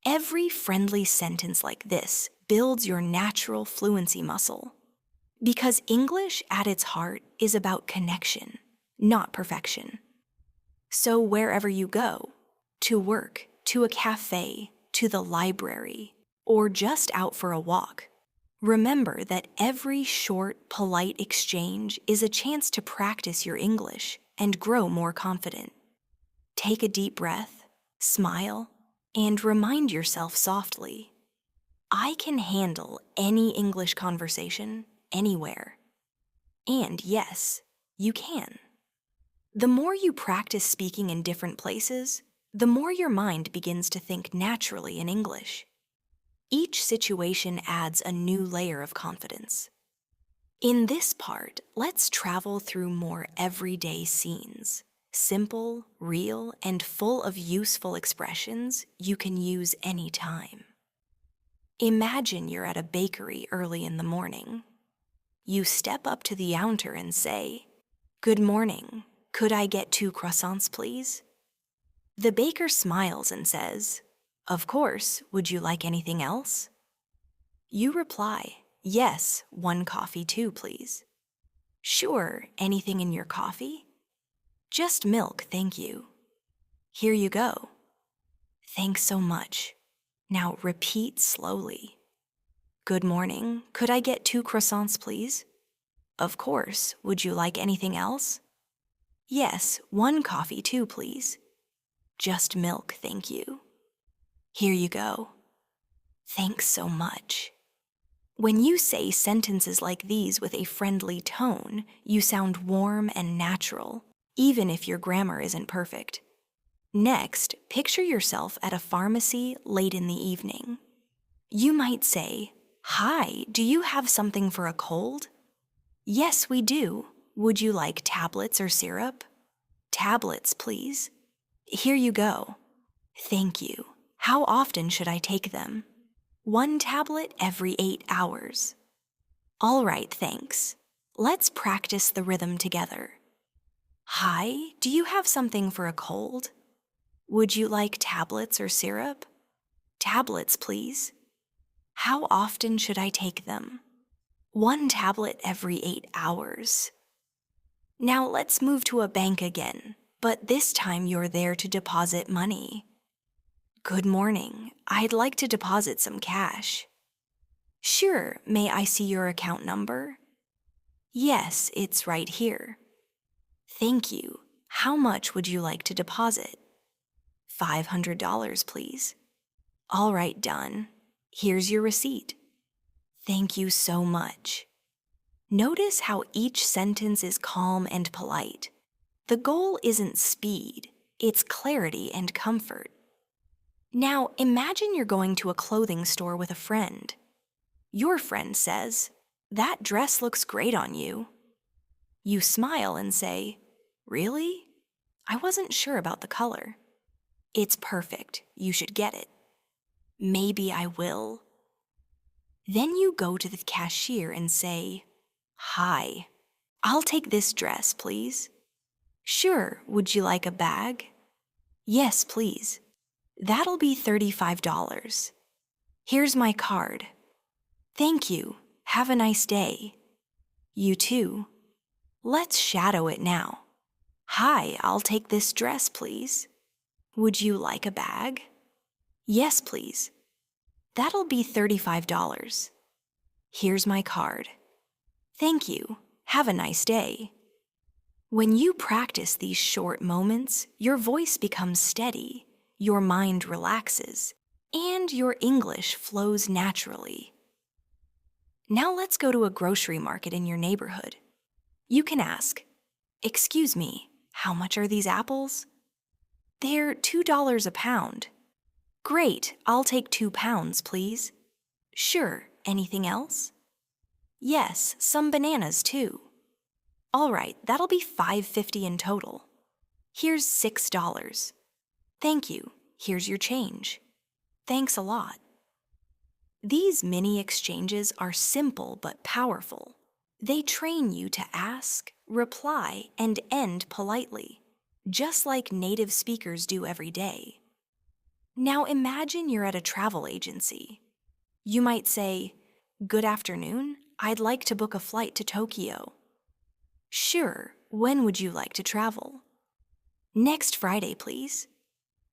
Every friendly sentence like this builds your natural fluency muscle. Because English at its heart is about connection, not perfection. So wherever you go, to work, to a cafe, to the library, or just out for a walk, remember that every short, polite exchange is a chance to practice your English and grow more confident. Take a deep breath, smile, and remind yourself softly, I can handle any English conversation anywhere. And yes, you can. The more you practice speaking in different places, the more your mind begins to think naturally in English. Each situation adds a new layer of confidence. In this part, let's travel through more everyday scenes. Simple, real, and full of useful expressions you can use anytime. Imagine you're at a bakery early in the morning. You step up to the counter and say, "Good morning, could I get 2 croissants, please?" The baker smiles and says, "Of course, would you like anything else?" You reply, "Yes, 1 coffee too, please." "Sure, anything in your coffee?" "Just milk, thank you." "Here you go." "Thanks so much." Now repeat slowly. "Good morning, could I get 2 croissants, please?" "Of course, would you like anything else?" "Yes, 1 coffee too, please." Just milk, thank you. Here you go. Thanks so much. When you say sentences like these with a friendly tone, you sound warm and natural, even if your grammar isn't perfect. Next, picture yourself at a pharmacy late in the evening. You might say, "Hi, do you have something for a cold?" "Yes, we do. Would you like tablets or syrup?" "Tablets, please." "Here you go." "Thank you. How often should I take them?" "1 tablet every 8 hours." "All right, thanks. Let's practice the rhythm together." "Hi, do you have something for a cold?" "Would you like tablets or syrup?" "Tablets, please." "How often should I take them?" 1 tablet every 8 hours. Now let's move to a bank again, but this time you're there to deposit money. "Good morning. I'd like to deposit some cash." "Sure, may I see your account number?" "Yes, it's right here." "Thank you. How much would you like to deposit?" $500, please." "All right, done. Here's your receipt." "Thank you so much." Notice how each sentence is calm and polite. The goal isn't speed, it's clarity and comfort. Now imagine you're going to a clothing store with a friend. Your friend says, "That dress looks great on you." You smile and say, "Really? I wasn't sure about the color." "It's perfect. You should get it." "Maybe I will." Then you go to the cashier and say, "Hi, I'll take this dress, please." "Sure, would you like a bag?" "Yes, please." "That'll be $35. Here's my card." "Thank you. Have a nice day." "You too." Let's shadow it now. "Hi, I'll take this dress, please." "Would you like a bag?" "Yes, please." "That'll be $35. Here's my card." "Thank you. Have a nice day." When you practice these short moments, your voice becomes steady, your mind relaxes, and your English flows naturally. Now let's go to a grocery market in your neighborhood. You can ask, "Excuse me, how much are these apples?" "They're $2 a pound." "Great, I'll take 2 pounds, please." "Sure, anything else?" "Yes, some bananas too." "All right, that'll be $5.50 in total. Here's $6. "Thank you. Here's your change." "Thanks a lot." These mini exchanges are simple but powerful. They train you to ask, reply, and end politely, just like native speakers do every day. Now imagine you're at a travel agency. You might say, "Good afternoon. I'd like to book a flight to Tokyo." "Sure. When would you like to travel?" "Next Friday, please."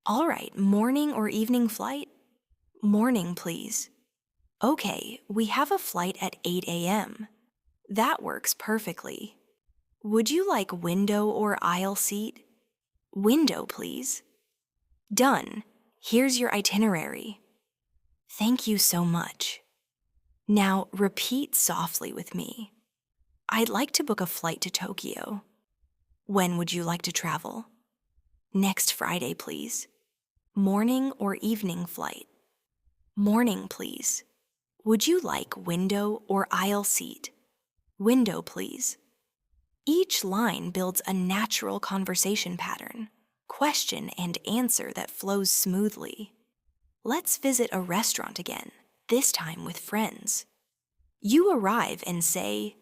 "All right, morning or evening flight?" "Morning, please." "Okay, we have a flight at 8 a.m. That works perfectly." "Would you like window or aisle seat?" "Window, please." "Done. Here's your itinerary." "Thank you so much." Now repeat softly with me. "I'd like to book a flight to Tokyo." "When would you like to travel?" "Next Friday, please." "Morning or evening flight?" "Morning, please." "Would you like window or aisle seat?" "Window, please." Each line builds a natural conversation pattern, question and answer that flows smoothly. Let's visit a restaurant again, this time with friends. You arrive and say,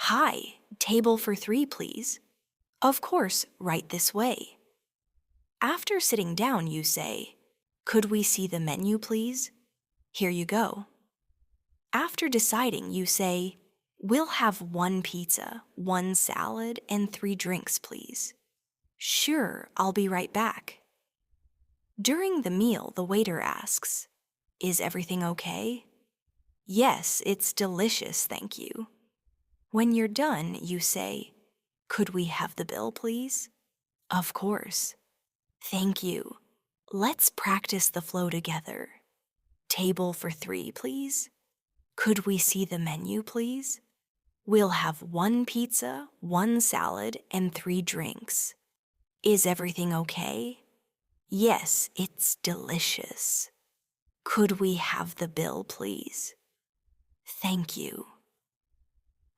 "Hi, table for 3, please." "Of course, right this way." After sitting down, you say, "Could we see the menu, please?" "Here you go." After deciding, you say, "We'll have 1 pizza, 1 salad, and 3 drinks, please." "Sure, I'll be right back." During the meal, the waiter asks, "Is everything okay?" "Yes, it's delicious, thank you." When you're done, you say, "Could we have the bill, please?" "Of course." "Thank you." Let's practice the flow together. Table for 3, please. Could we see the menu, please? We'll have 1 pizza, 1 salad, and 3 drinks. Is everything okay? Yes, it's delicious. Could we have the bill, please? Thank you.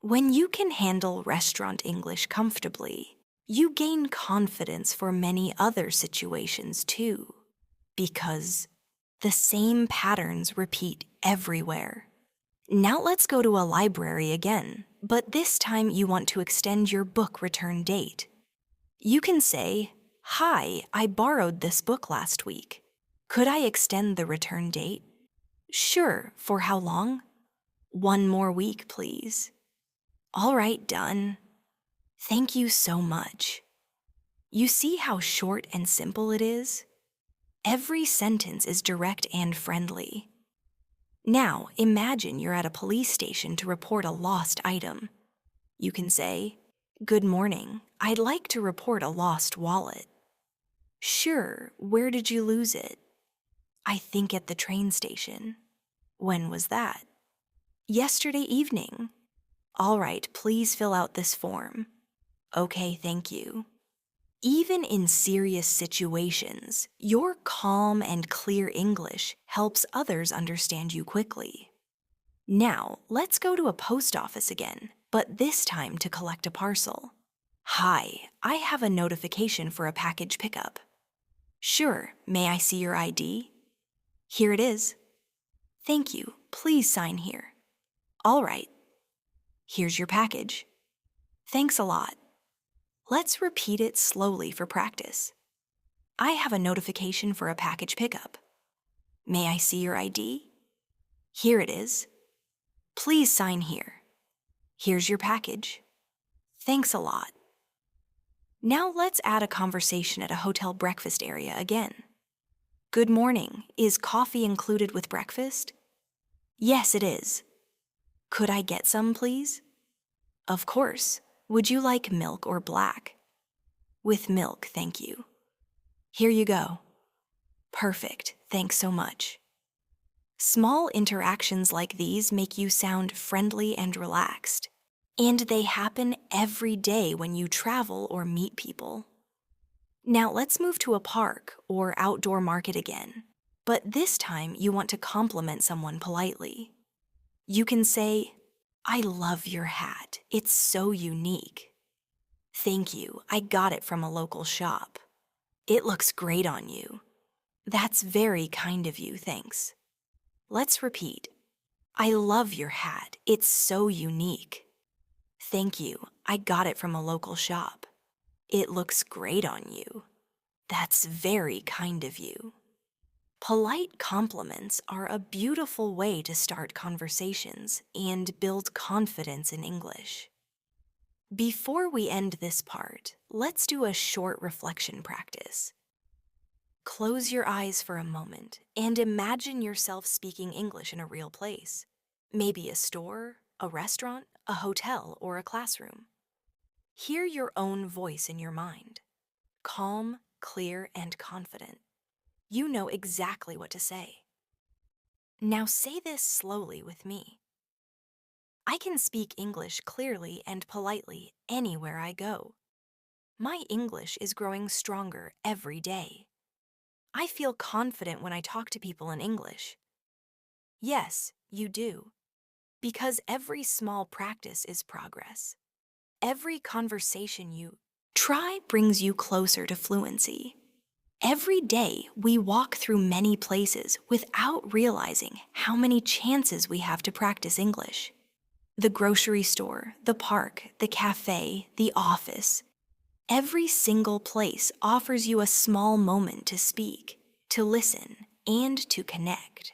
When you can handle restaurant English comfortably, you gain confidence for many other situations too, because the same patterns repeat everywhere. Now let's go to a library again, but this time you want to extend your book return date. You can say, "Hi, I borrowed this book last week. Could I extend the return date?" "Sure, for how long?" "1 more week, please." "All right, done. Thank you so much." You see how short and simple it is? Every sentence is direct and friendly. Now, imagine you're at a police station to report a lost item. You can say, "Good morning, I'd like to report a lost wallet." "Sure, where did you lose it?" "I think at the train station." "When was that?" "Yesterday evening." "All right, please fill out this form." "Okay, thank you." Even in serious situations, your calm and clear English helps others understand you quickly. Now, let's go to a post office again, but this time to collect a parcel. "Hi, I have a notification for a package pickup." "Sure, may I see your ID?" "Here it is." "Thank you, please sign here." "All right. Here's your package." "Thanks a lot." Let's repeat it slowly for practice. "I have a notification for a package pickup." "May I see your ID?" "Here it is." "Please sign here." "Here's your package." "Thanks a lot." Now let's add a conversation at a hotel breakfast area again. "Good morning. Is coffee included with breakfast?" "Yes, it is." "Could I get some, please?" "Of course. Would you like milk or black?" "With milk, thank you." "Here you go." "Perfect. Thanks so much." Small interactions like these make you sound friendly and relaxed, and they happen every day when you travel or meet people. Now let's move to a park or outdoor market again, but this time you want to compliment someone politely. You can say, "I love your hat. It's so unique." "Thank you. I got it from a local shop." "It looks great on you." "That's very kind of you, thanks." Let's repeat. "I love your hat. It's so unique." "Thank you. I got it from a local shop." "It looks great on you." "That's very kind of you." Polite compliments are a beautiful way to start conversations and build confidence in English. Before we end this part, let's do a short reflection practice. Close your eyes for a moment and imagine yourself speaking English in a real place. Maybe a store, a restaurant, a hotel, or a classroom. Hear your own voice in your mind. Calm, clear, and confident. You know exactly what to say. Now say this slowly with me. "I can speak English clearly and politely anywhere I go. My English is growing stronger every day. I feel confident when I talk to people in English." Yes, you do. Because every small practice is progress. Every conversation you try brings you closer to fluency. Every day, we walk through many places without realizing how many chances we have to practice English. The grocery store, the park, the cafe, the office. Every single place offers you a small moment to speak, to listen, and to connect.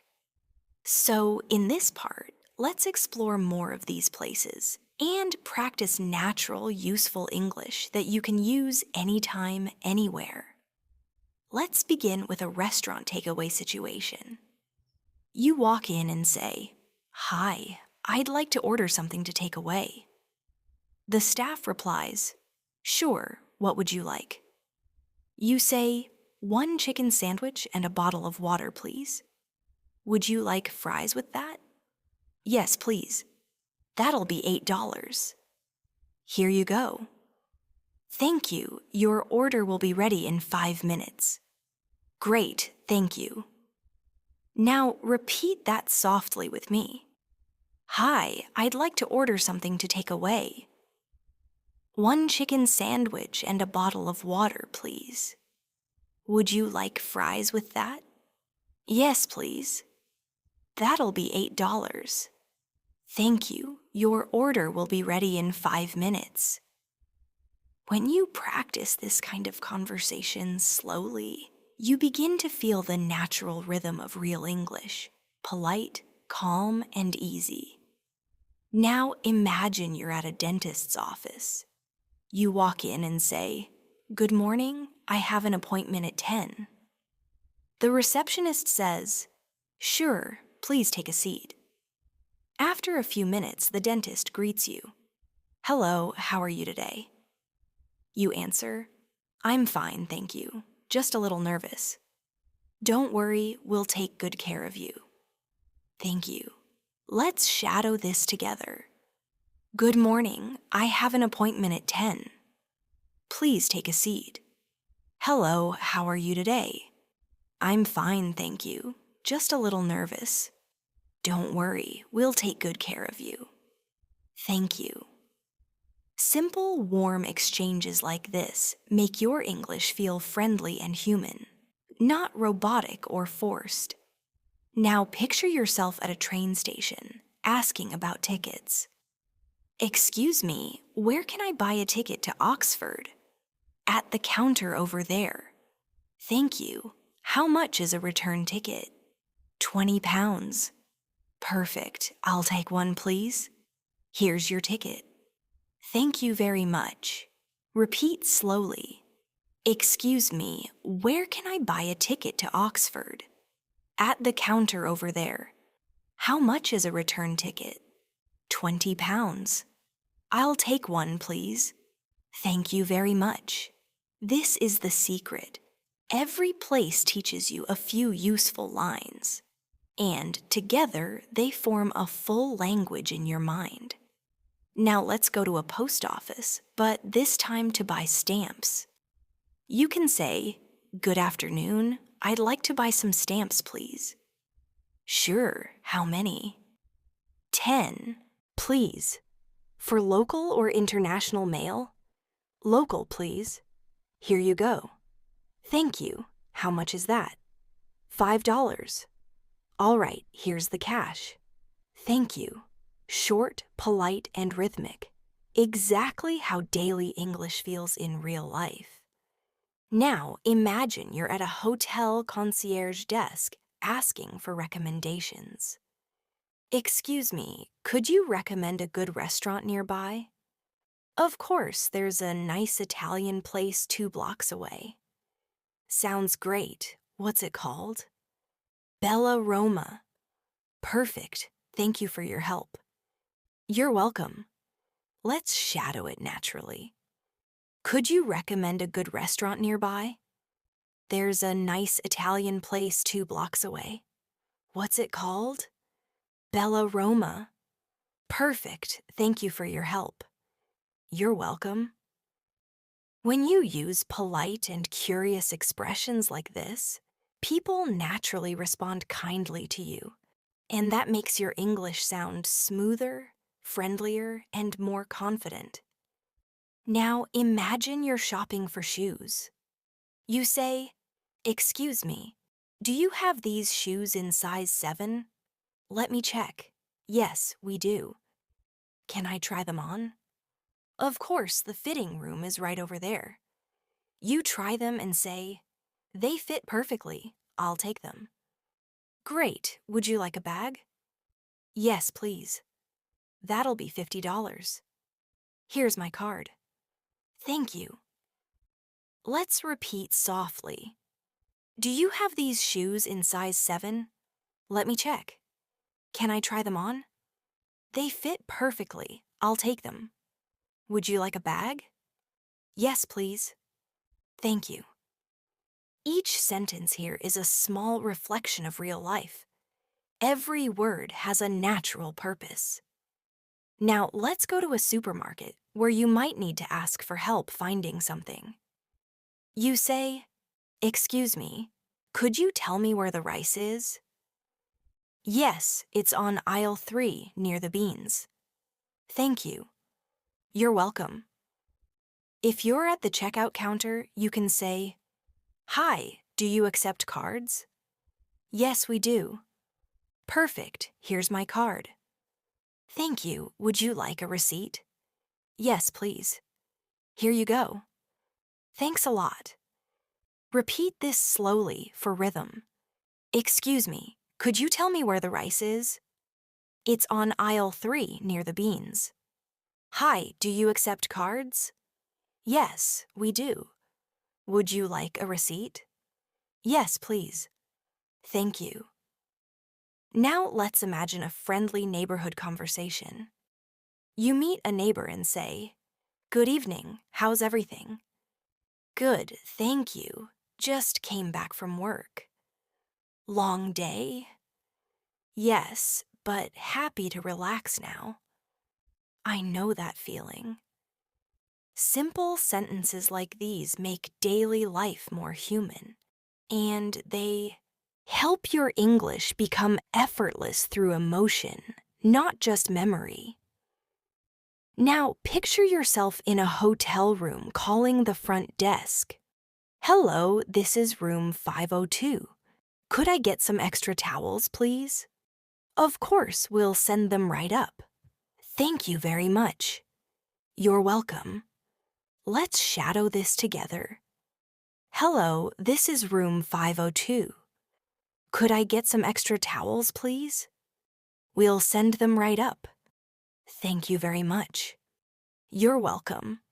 So, in this part, let's explore more of these places and practice natural, useful English that you can use anytime, anywhere. Let's begin with a restaurant takeaway situation. You walk in and say, "Hi, I'd like to order something to take away." The staff replies, "Sure, what would you like?" You say, 1 chicken sandwich and a bottle of water, please. Would you like fries with that? Yes, please. That'll be $8. Here you go. Thank you. Your order will be ready in 5 minutes. Great, thank you. Now repeat that softly with me. Hi, I'd like to order something to take away. 1 chicken sandwich and a bottle of water, please. Would you like fries with that? Yes, please. That'll be $8. Thank you. Your order will be ready in 5 minutes. When you practice this kind of conversation slowly, you begin to feel the natural rhythm of real English, polite, calm, and easy. Now imagine you're at a dentist's office. You walk in and say, "Good morning, I have an appointment at 10. The receptionist says, "Sure, please take a seat." After a few minutes, the dentist greets you. "Hello, how are you today?" You answer, "I'm fine, thank you. Just a little nervous." "Don't worry, we'll take good care of you." Thank you. Let's shadow this together. "Good morning, I have an appointment at 10. Please take a seat." "Hello, how are you today?" "I'm fine, thank you. Just a little nervous." "Don't worry, we'll take good care of you." Thank you. Simple, warm exchanges like this make your English feel friendly and human, not robotic or forced. Now picture yourself at a train station, asking about tickets. "Excuse me, where can I buy a ticket to Oxford?" "At the counter over there." "Thank you. How much is a return ticket?" £20. "Perfect. I'll take one, please." "Here's your ticket." Thank you very much. Repeat slowly. "Excuse me, where can I buy a ticket to Oxford?" "At the counter over there." "How much is a return ticket?" £20. "I'll take one, please." "Thank you very much." This is the secret. Every place teaches you a few useful lines, and together they form a full language in your mind. Now let's go to a post office, but this time to buy stamps. You can say, "Good afternoon, I'd like to buy some stamps, please." "Sure, how many?" 10, please. For local or international mail? Local, please. Here you go. Thank you. How much is that? $5. All right, here's the cash. Thank you. Short, polite, and rhythmic. Exactly how daily English feels in real life. Now imagine you're at a hotel concierge desk asking for recommendations. "Excuse me, could you recommend a good restaurant nearby?" "Of course, there's a nice Italian place 2 blocks away." "Sounds great. What's it called?" "Bella Roma." "Perfect. Thank you for your help." You're welcome. Let's shadow it naturally. Could you recommend a good restaurant nearby? There's a nice Italian place 2 blocks away. What's it called? Bella Roma. Perfect. Thank you for your help. You're welcome. When you use polite and curious expressions like this, people naturally respond kindly to you, and that makes your English sound smoother, friendlier, and more confident. Now imagine you're shopping for shoes. You say, "Excuse me, do you have these shoes in size 7? Let me check. Yes, we do. Can I try them on?" Of course, the fitting room is right over there. You try them and say, "They fit perfectly. I'll take them." Great. Would you like a bag? Yes, please. That'll be $50. Here's my card. Thank you. Let's repeat softly. Do you have these shoes in size 7? Let me check. Can I try them on? They fit perfectly. I'll take them. Would you like a bag? Yes, please. Thank you. Each sentence here is a small reflection of real life. Every word has a natural purpose. Now, let's go to a supermarket where you might need to ask for help finding something. You say, "Excuse me, could you tell me where the rice is?" "Yes, it's on aisle 3 near the beans." "Thank you." "You're welcome." If you're at the checkout counter, you can say, "Hi, do you accept cards?" "Yes, we do." "Perfect, here's my card." "Thank you, would you like a receipt?" "Yes, please." "Here you go." "Thanks a lot." Repeat this slowly for rhythm. "Excuse me, could you tell me where the rice is?" "It's on aisle 3 near the beans." "Hi, do you accept cards?" "Yes, we do." "Would you like a receipt?" "Yes, please." "Thank you." Now let's imagine a friendly neighborhood conversation. You meet a neighbor and say, "Good evening, how's everything?" "Good, thank you. Just came back from work." "Long day?" "Yes, but happy to relax now." "I know that feeling." Simple sentences like these make daily life more human, and they help your English become effortless through emotion, not just memory. Now, picture yourself in a hotel room calling the front desk. "Hello, this is room 502. Could I get some extra towels, please?" "Of course, we'll send them right up." "Thank you very much." "You're welcome." Let's shadow this together. "Hello, this is room 502. Could I get some extra towels, please?" "We'll send them right up." "Thank you very much." "You're welcome."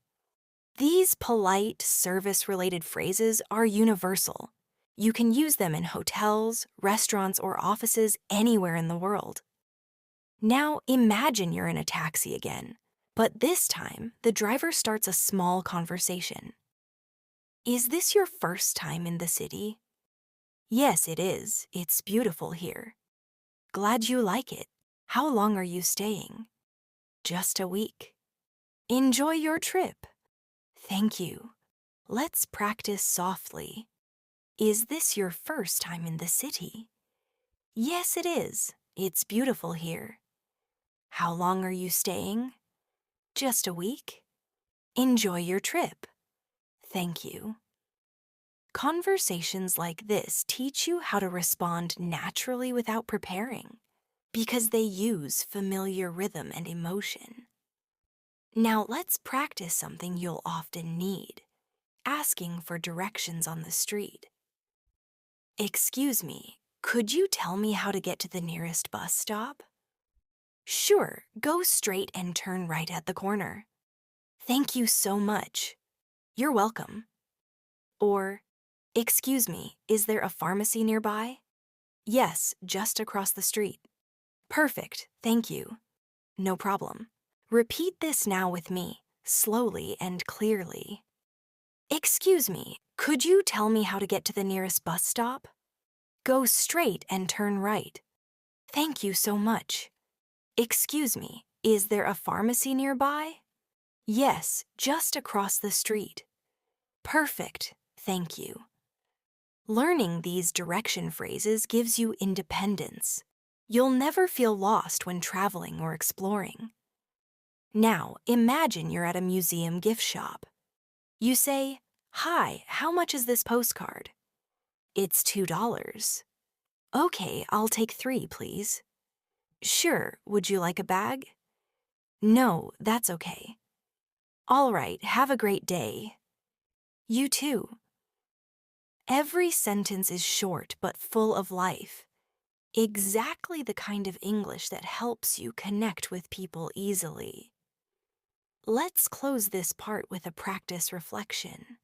These polite, service-related phrases are universal. You can use them in hotels, restaurants, or offices anywhere in the world. Now imagine you're in a taxi again, but this time the driver starts a small conversation. "Is this your first time in the city?" "Yes, it is. It's beautiful here." "Glad you like it. How long are you staying?" "Just a week." "Enjoy your trip." "Thank you." Let's practice softly. "Is this your first time in the city?" "Yes, it is. It's beautiful here." "How long are you staying?" "Just a week." "Enjoy your trip." "Thank you." Conversations like this teach you how to respond naturally without preparing, because they use familiar rhythm and emotion. Now let's practice something you'll often need: asking for directions on the street. "Excuse me, could you tell me how to get to the nearest bus stop?" "Sure, go straight and turn right at the corner." "Thank you so much." "You're welcome." Or, "Excuse me, is there a pharmacy nearby?" "Yes, just across the street." "Perfect, thank you." "No problem." Repeat this now with me, slowly and clearly. "Excuse me, could you tell me how to get to the nearest bus stop?" "Go straight and turn right." "Thank you so much." "Excuse me, is there a pharmacy nearby?" "Yes, just across the street." "Perfect, thank you." Learning these direction phrases gives you independence. You'll never feel lost when traveling or exploring. Now, imagine you're at a museum gift shop. You say, "Hi, how much is this postcard?" "It's $2. "Okay, I'll take 3, please." "Sure, would you like a bag?" "No, that's okay." "All right, have a great day." "You too." Every sentence is short but full of life. Exactly the kind of English that helps you connect with people easily. Let's close this part with a practice reflection.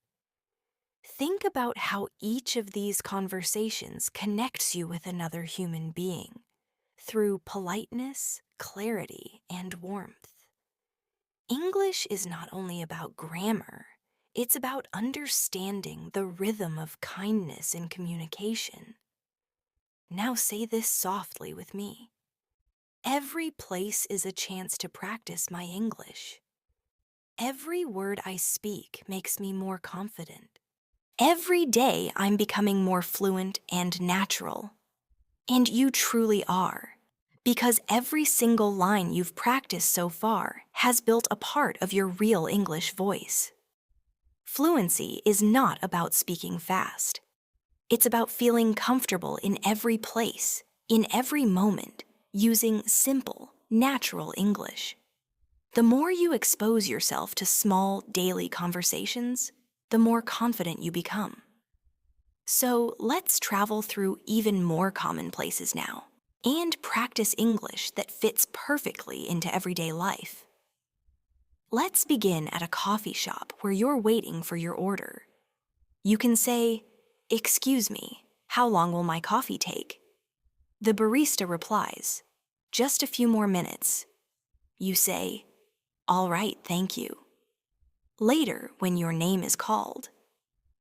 Think about how each of these conversations connects you with another human being through politeness, clarity, and warmth. English is not only about grammar, It's about understanding the rhythm of kindness in communication. Now say this softly with me. Every place is a chance to practice my English. Every word I speak makes me more confident. Every day I'm becoming more fluent and natural. And you truly are, because every single line you've practiced so far has built a part of your real English voice. Fluency is not about speaking fast. It's about feeling comfortable in every place, in every moment, using simple, natural English. The more you expose yourself to small, daily conversations, the more confident you become. So let's travel through even more common places now and practice English that fits perfectly into everyday life. Let's begin at a coffee shop where you're waiting for your order. You can say, "Excuse me, how long will my coffee take?" The barista replies, "Just a few more minutes." You say, "All right, thank you." Later, when your name is called,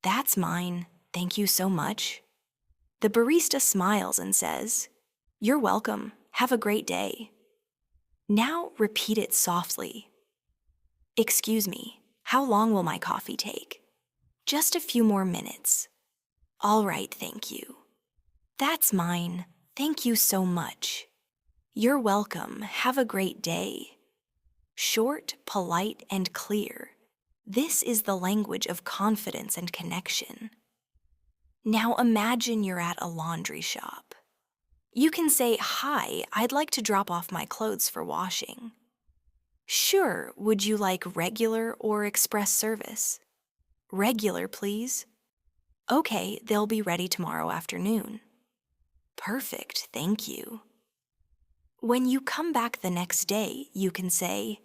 "That's mine, thank you so much." The barista smiles and says, "You're welcome, have a great day." Now repeat it softly. "Excuse me, how long will my coffee take?" "Just a few more minutes." "All right, thank you." "That's mine, thank you so much." "You're welcome, have a great day." Short, polite, and clear. This is the language of confidence and connection. Now imagine you're at a laundry shop. You can say, "Hi, I'd like to drop off my clothes for washing." "Sure, would you like regular or express service?" "Regular, please." "Okay, they'll be ready tomorrow afternoon." "Perfect, thank you." When you come back the next day, you can say,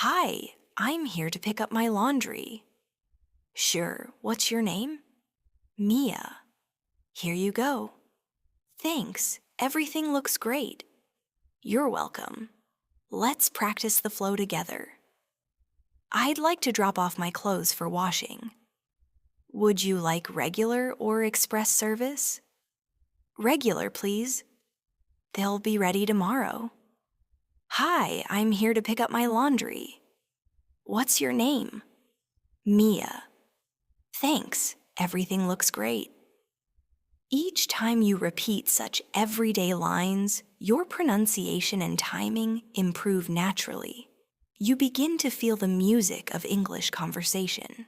"Hi, I'm here to pick up my laundry." "Sure, what's your name?" "Mia." "Here you go." "Thanks, everything looks great." "You're welcome. Let's practice the flow together." "I'd like to drop off my clothes for washing." "Would you like regular or express service?" "Regular, please." "They'll be ready tomorrow." "Hi, I'm here to pick up my laundry." "What's your name?" "Mia." "Thanks, everything looks great." Each time you repeat such everyday lines, your pronunciation and timing improve naturally. You begin to feel the music of English conversation.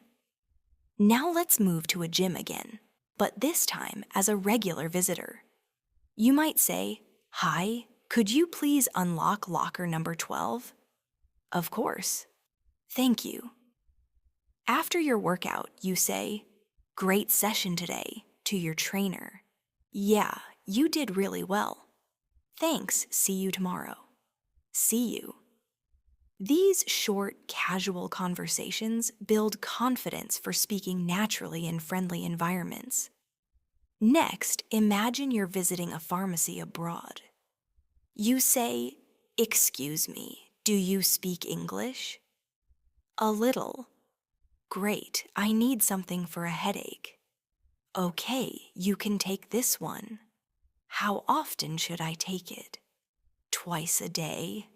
Now let's move to a gym again, but this time as a regular visitor. You might say, "Hi, could you please unlock locker number 12? "Of course." "Thank you." After your workout, you say, "Great session today," to your trainer. "Yeah, you did really well." "Thanks, see you tomorrow." "See you." These short, casual conversations build confidence for speaking naturally in friendly environments. Next, imagine you're visiting a pharmacy abroad. You say, "Excuse me, do you speak English?" "A little." "Great, I need something for a headache." "Okay, you can take this one." "How often should I take it?" "Twice a day."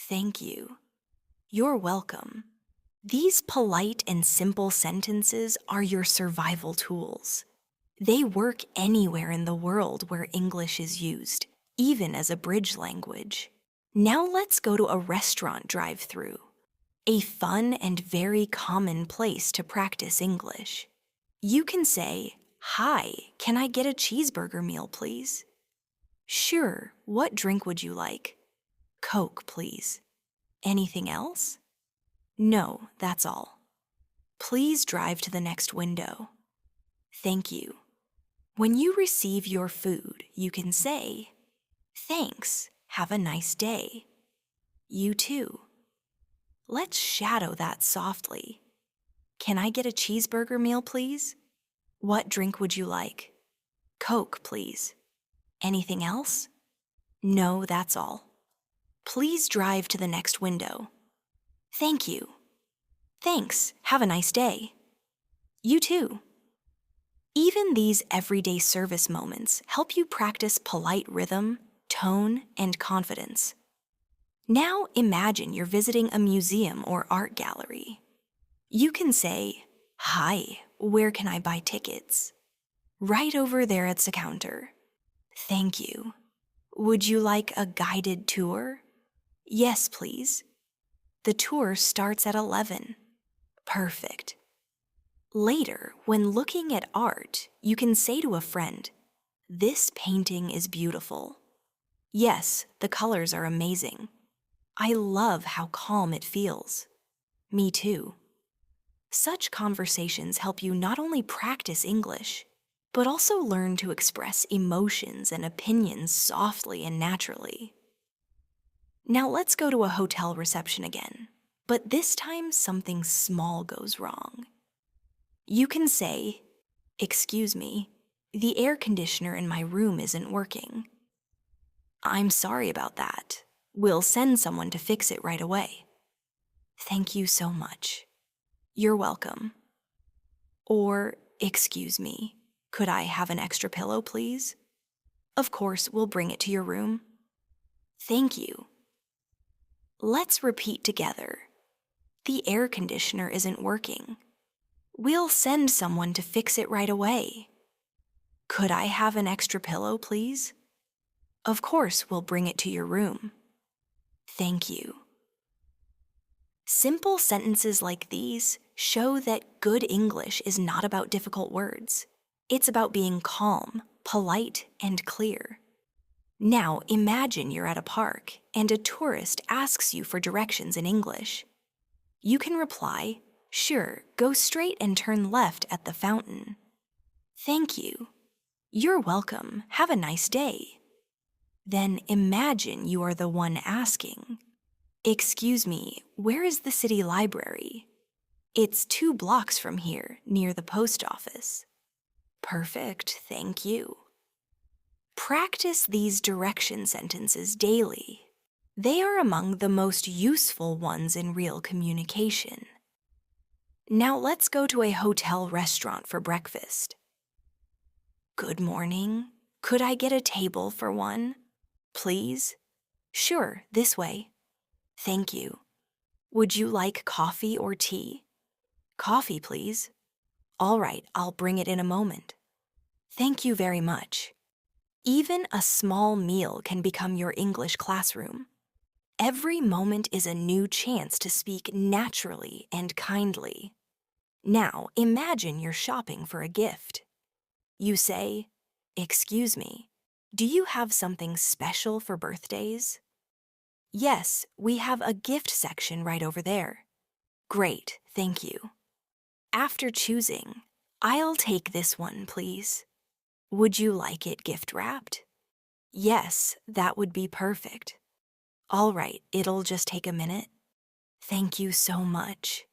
"Thank you." "You're welcome." These polite and simple sentences are your survival tools. They work anywhere in the world where English is used, even as a bridge language. Now let's go to a restaurant drive-thru, a fun and very common place to practice English. You can say, "Hi, can I get a cheeseburger meal, please?" "Sure, what drink would you like?" "Coke, please." "Anything else?" "No, that's all." "Please drive to the next window." "Thank you." When you receive your food, you can say, "Thanks, have a nice day." "You too." Let's shadow that softly. "Can I get a cheeseburger meal, please?" "What drink would you like?" "Coke, please." "Anything else?" "No, that's all." "Please drive to the next window." "Thank you." "Thanks, have a nice day." You too. Even these everyday service moments help you practice polite rhythm, tone, and confidence. Now imagine you're visiting a museum or art gallery. You can say, "Hi, where can I buy tickets?" Right over there at the counter. Thank you. Would you like a guided tour? Yes, please. The tour starts at 11. Perfect. Later, when looking at art, you can say to a friend, "This painting is beautiful." Yes, the colors are amazing. I love how calm it feels. Me too. Such conversations help you not only practice English, but also learn to express emotions and opinions softly and naturally. Now let's go to a hotel reception again, but this time something small goes wrong. You can say, "Excuse me, the air conditioner in my room isn't working." "I'm sorry about that. We'll send someone to fix it right away." "Thank you so much." "You're welcome." Or, "Excuse me, could I have an extra pillow, please?" "Of course, we'll bring it to your room." "Thank you." Let's repeat together. The air conditioner isn't working. We'll send someone to fix it right away. Could I have an extra pillow, please? Of course, we'll bring it to your room. Thank you. Simple sentences like these show that good English is not about difficult words. It's about being calm, polite, and clear. Now imagine you're at a park and a tourist asks you for directions in English. You can reply, "Sure, go straight and turn left at the fountain." "Thank you." "You're welcome. Have a nice day." Then imagine you are the one asking, "Excuse me, where is the city library?" "It's 2 blocks from here, near the post office." Perfect, thank you. Practice these direction sentences daily. They are among the most useful ones in real communication. Now let's go to a hotel restaurant for breakfast. "Good morning. Could I get a table for one? Please?" "Sure, this way." "Thank you. Would you like coffee or tea?" "Coffee, please." "All right, I'll bring it in a moment." "Thank you very much." Even a small meal can become your English classroom. Every moment is a new chance to speak naturally and kindly. Now imagine you're shopping for a gift. You say, "Excuse me, do you have something special for birthdays?" "Yes, we have a gift section right over there." "Great, thank you." After choosing, "I'll take this one, please." "Would you like it gift wrapped?" "Yes, that would be perfect." "All right, it'll just take a minute." "Thank you so much."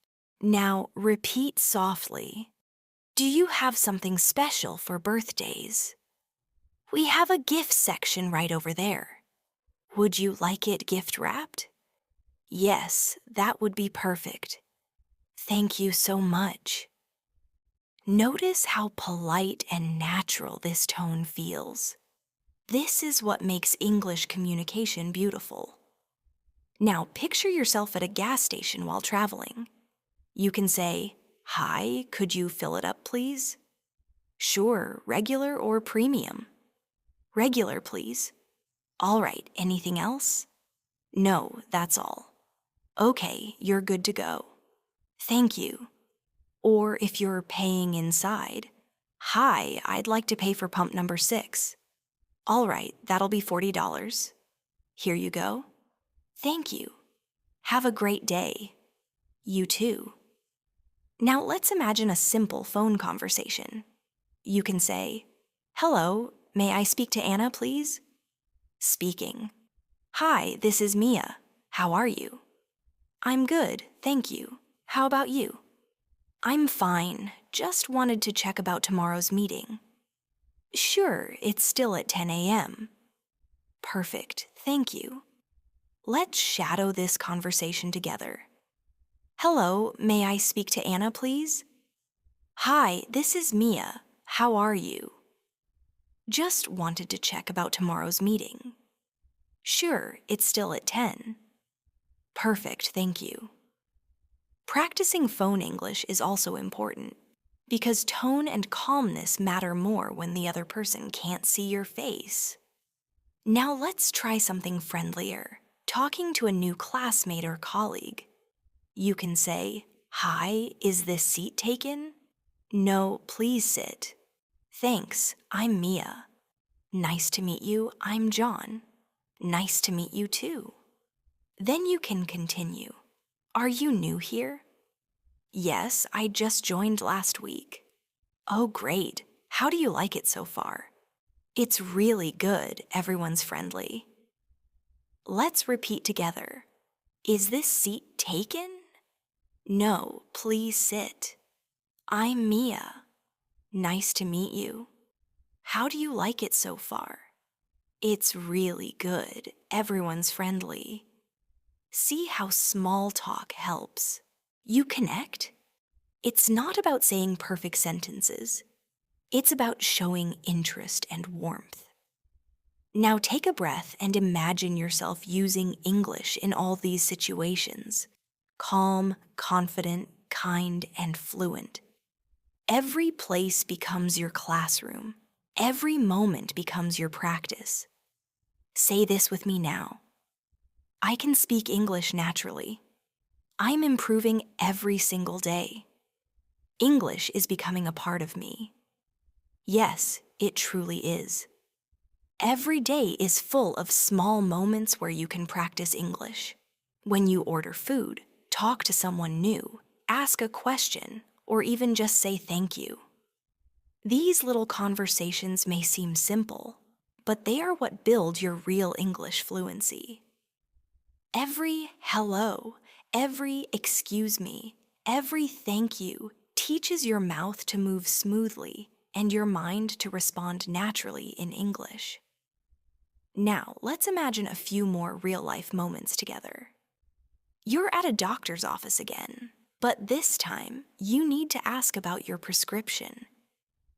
Now repeat softly. "Do you have something special for birthdays?" "We have a gift section right over there." "Would you like it gift wrapped?" "Yes, that would be perfect." "Thank you so much." Notice how polite and natural this tone feels. This is what makes English communication beautiful. Now picture yourself at a gas station while traveling. You can say, "Hi, could you fill it up, please?" "Sure, regular or premium?" "Regular, please." "All right, anything else?" "No, that's all." "Okay, you're good to go." "Thank you." Or if you're paying inside, "Hi, I'd like to pay for pump number 6. "All right, that'll be $40. "Here you go." "Thank you." "Have a great day." "You too." Now let's imagine a simple phone conversation. You can say, "Hello, may I speak to Anna, please?" Speaking. "Hi, this is Mia. How are you?" "I'm good, thank you. How about you?" "I'm fine. Just wanted to check about tomorrow's meeting." "Sure, it's still at 10 a.m. "Perfect, thank you." Let's shadow this conversation together. "Hello, may I speak to Anna, please?" Hi, this is Mia. How are you? Just wanted to check about tomorrow's meeting. Sure, it's still at 10. Perfect, thank you. Practicing phone English is also important because tone and calmness matter more when the other person can't see your face. Now let's try something friendlier, talking to a new classmate or colleague. You can say, "Hi, is this seat taken?" "No, please sit." "Thanks, I'm Mia." "Nice to meet you, I'm John." "Nice to meet you too." Then you can continue. "Are you new here?" "Yes, I just joined last week." "Oh, great. How do you like it so far?" "It's really good, everyone's friendly." Let's repeat together. "Is this seat taken?" "No, please sit." "I'm Mia." "Nice to meet you." "How do you like it so far?" "It's really good, everyone's friendly." See how small talk helps. You connect? It's not about saying perfect sentences. It's about showing interest and warmth. Now take a breath and imagine yourself using English in all these situations. Calm, confident, kind, and fluent. Every place becomes your classroom. Every moment becomes your practice. Say this with me now. I can speak English naturally. I'm improving every single day. English is becoming a part of me. Yes, it truly is. Every day is full of small moments where you can practice English. When you order food, talk to someone new, ask a question, or even just say thank you. These little conversations may seem simple, but they are what build your real English fluency. Every hello, every excuse me, every thank you teaches your mouth to move smoothly and your mind to respond naturally in English. Now, let's imagine a few more real-life moments together. You're at a doctor's office again, but this time you need to ask about your prescription.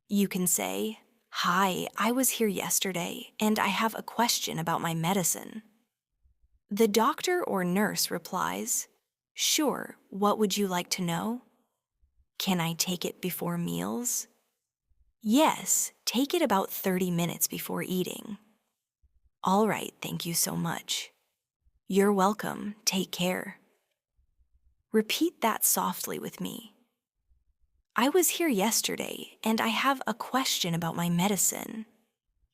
You can say, "Hi, I was here yesterday and I have a question about my medicine." The doctor or nurse replies, "Sure, what would you like to know?" "Can I take it before meals?" "Yes, take it about 30 minutes before eating." "All right, thank you so much." "You're welcome, take care." Repeat that softly with me. I was here yesterday and I have a question about my medicine.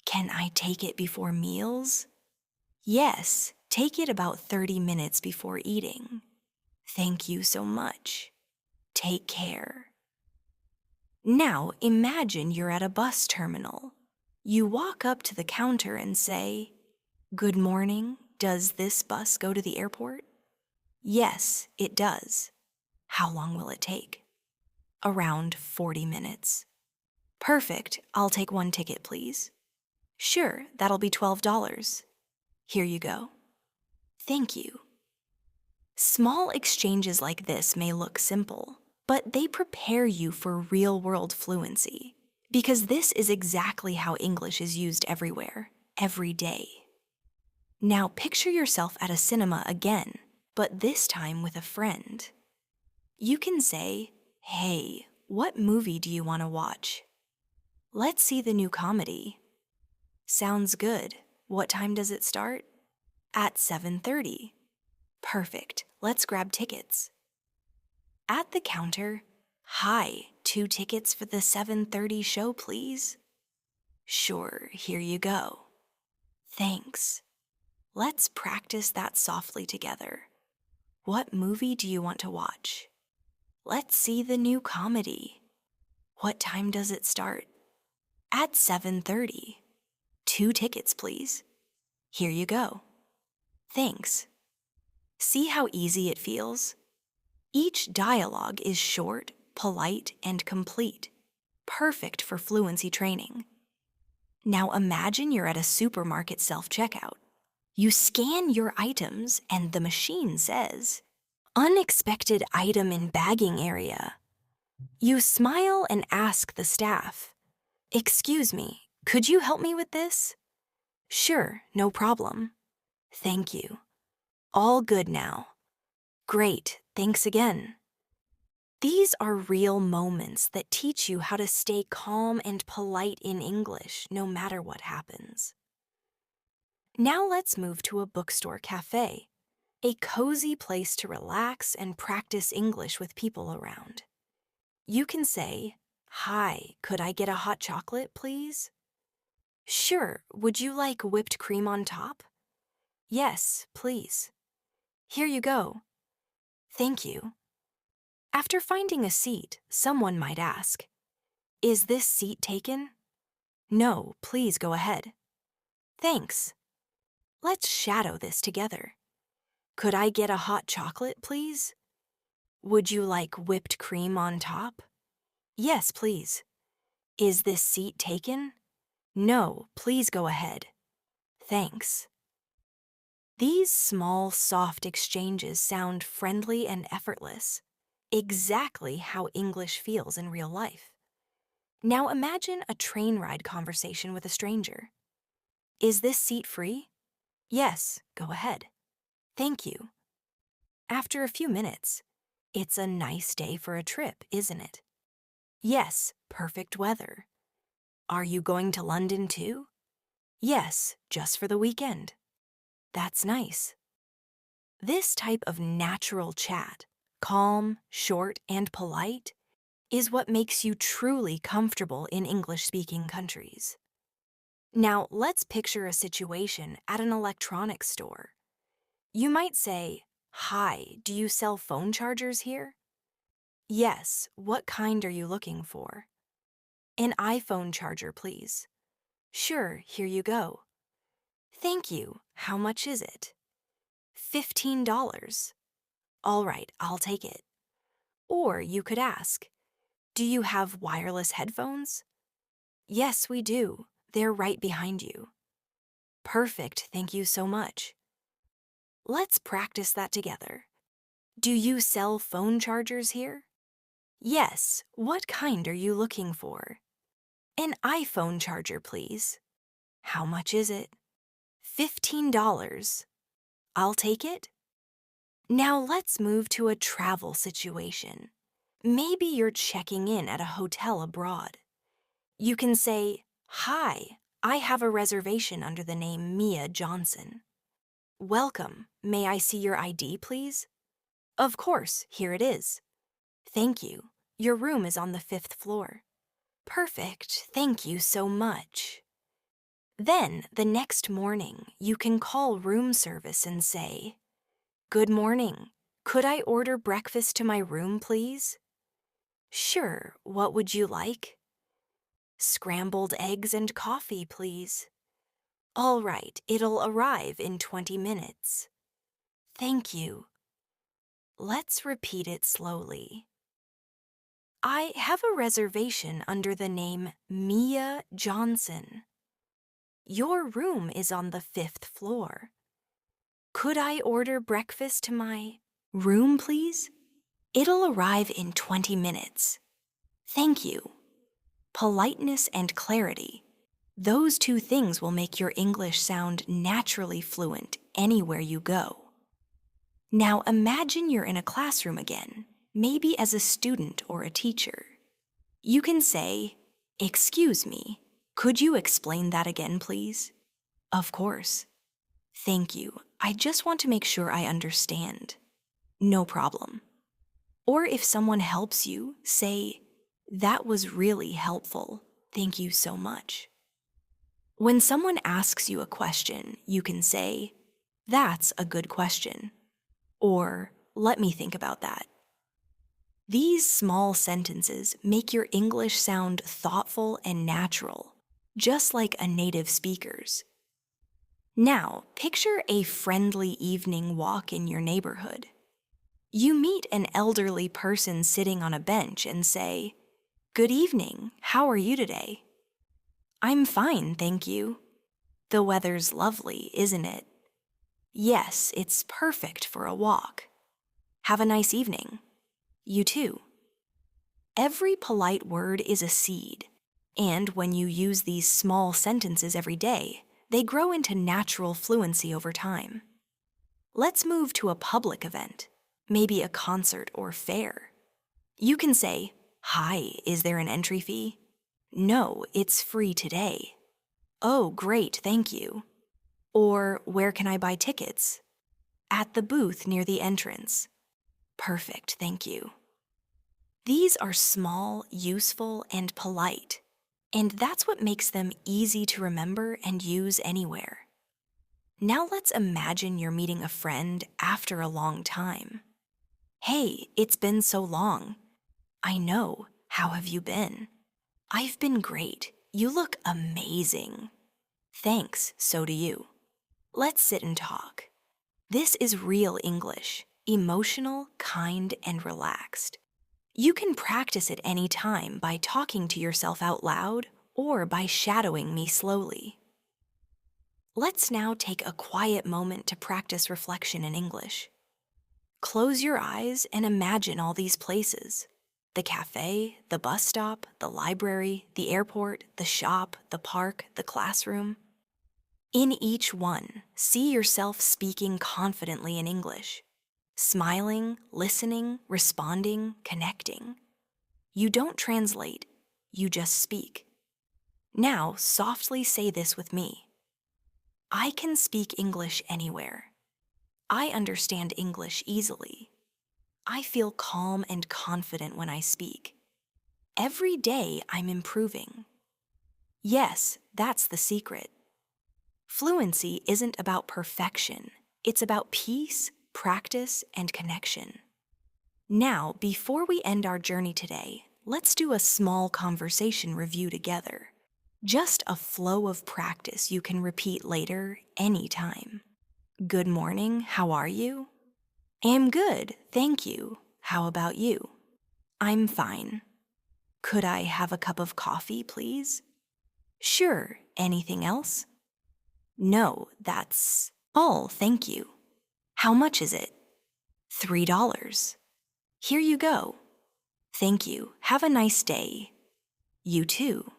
Can I take it before meals? Yes, take it about 30 minutes before eating. Thank you so much. Take care. Now imagine you're at a bus terminal. You walk up to the counter and say, "Good morning, does this bus go to the airport?" Yes, it does. How long will it take? Around 40 minutes. Perfect, I'll take one ticket, please. Sure, that'll be $12. Here you go. Thank you. Small exchanges like this may look simple, but they prepare you for real-world fluency, because this is exactly how English is used everywhere, every day. Now picture yourself at a cinema again, but this time with a friend. You can say, "Hey, what movie do you want to watch?" "Let's see the new comedy." "Sounds good. What time does it start?" "At 7:30. Perfect. Let's grab tickets." At the counter, "Hi, 2 tickets for the 7:30 show, please." "Sure, here you go." "Thanks." Let's practice that softly together. "What movie do you want to watch?" "Let's see the new comedy." "What time does it start?" "At 7:30. 2 tickets, please." "Here you go." "Thanks." See how easy it feels? Each dialogue is short, polite, and complete, perfect for fluency training. Now imagine you're at a supermarket self-checkout. You scan your items and the machine says, "Unexpected item in bagging area." You smile and ask the staff, "Excuse me, could you help me with this?" "Sure, no problem." "Thank you." "All good now." "Great, thanks again." These are real moments that teach you how to stay calm and polite in English no matter what happens. Now let's move to a bookstore cafe, a cozy place to relax and practice English with people around. You can say, "Hi, could I get a hot chocolate, please?" "Sure, would you like whipped cream on top?" "Yes, please." "Here you go." "Thank you." After finding a seat, someone might ask, "Is this seat taken?" "No, please go ahead." "Thanks." Let's shadow this together. "Could I get a hot chocolate, please?" "Would you like whipped cream on top?" "Yes, please." "Is this seat taken?" "No, please go ahead." "Thanks." These small, soft exchanges sound friendly and effortless, exactly how English feels in real life. Now imagine a train ride conversation with a stranger. "Is this seat free?" "Yes, go ahead." "Thank you." After a few minutes, "It's a nice day for a trip, isn't it?" "Yes, perfect weather." "Are you going to London too?" "Yes, just for the weekend." "That's nice." This type of natural chat, calm, short, and polite, is what makes you truly comfortable in English-speaking countries. Now, let's picture a situation at an electronics store. You might say, "Hi, do you sell phone chargers here?" "Yes, what kind are you looking for?" "An iPhone charger, please." "Sure, here you go." "Thank you. How much is it?" $15. "All right, I'll take it." Or you could ask, "Do you have wireless headphones?" "Yes, we do. They're right behind you." "Perfect, thank you so much." Let's practice that together. "Do you sell phone chargers here?" "Yes, what kind are you looking for?" "An iPhone charger, please." "How much is it?" $15. "I'll take it." Now let's move to a travel situation. Maybe you're checking in at a hotel abroad. You can say, "Hi, I have a reservation under the name Mia Johnson." "Welcome. May I see your ID, please?" "Of course, here it is." "Thank you. Your room is on the 5th floor." "Perfect. Thank you so much." Then, the next morning, you can call room service and say, "Good morning. Could I order breakfast to my room, please?" "Sure. What would you like?" "Scrambled eggs and coffee, please." "All right, it'll arrive in 20 minutes." "Thank you." Let's repeat it slowly. "I have a reservation under the name Mia Johnson. Your room is on the 5th floor. Could I order breakfast to my room, please? It'll arrive in 20 minutes. Thank you." Politeness and clarity. Those two things will make your English sound naturally fluent anywhere you go. Now imagine you're in a classroom again, maybe as a student or a teacher. You can say, "Excuse me, could you explain that again, please?" "Of course." "Thank you. I just want to make sure I understand." "No problem." Or if someone helps you, say, "That was really helpful. Thank you so much." When someone asks you a question, you can say, "That's a good question." Or, "Let me think about that." These small sentences make your English sound thoughtful and natural, just like a native speaker's. Now, picture a friendly evening walk in your neighborhood. You meet an elderly person sitting on a bench and say, "Good evening, how are you today?" "I'm fine, thank you." "The weather's lovely, isn't it?" "Yes, it's perfect for a walk." "Have a nice evening." "You too." Every polite word is a seed, and when you use these small sentences every day, they grow into natural fluency over time. Let's move to a public event, maybe a concert or fair. You can say, "Hi, is there an entry fee?" "No, it's free today." "Oh, great, thank you." Or, "Where can I buy tickets?" "At the booth near the entrance." "Perfect, thank you." These are small, useful, and polite, and that's what makes them easy to remember and use anywhere. Now let's imagine you're meeting a friend after a long time. "Hey, it's been so long." "I know. How have you been?" "I've been great. You look amazing." "Thanks, so do you." Let's sit and talk. This is real English, emotional, kind, and relaxed. You can practice it any time by talking to yourself out loud or by shadowing me slowly. Let's now take a quiet moment to practice reflection in English. Close your eyes and imagine all these places: the cafe, the bus stop, the library, the airport, the shop, the park, the classroom. In each one, see yourself speaking confidently in English, smiling, listening, responding, connecting. You don't translate, you just speak. Now, softly say this with me. I can speak English anywhere. I understand English easily. I feel calm and confident when I speak. Every day I'm improving. Yes, that's the secret. Fluency isn't about perfection. It's about peace, practice, and connection. Now, before we end our journey today, let's do a small conversation review together. Just a flow of practice you can repeat later, anytime. Good morning, how are you? I'm good, thank you. How about you? I'm fine. Could I have a cup of coffee, please? Sure, anything else? No, that's all, thank you. How much is it? $3. Here you go. Thank you, have a nice day. You too.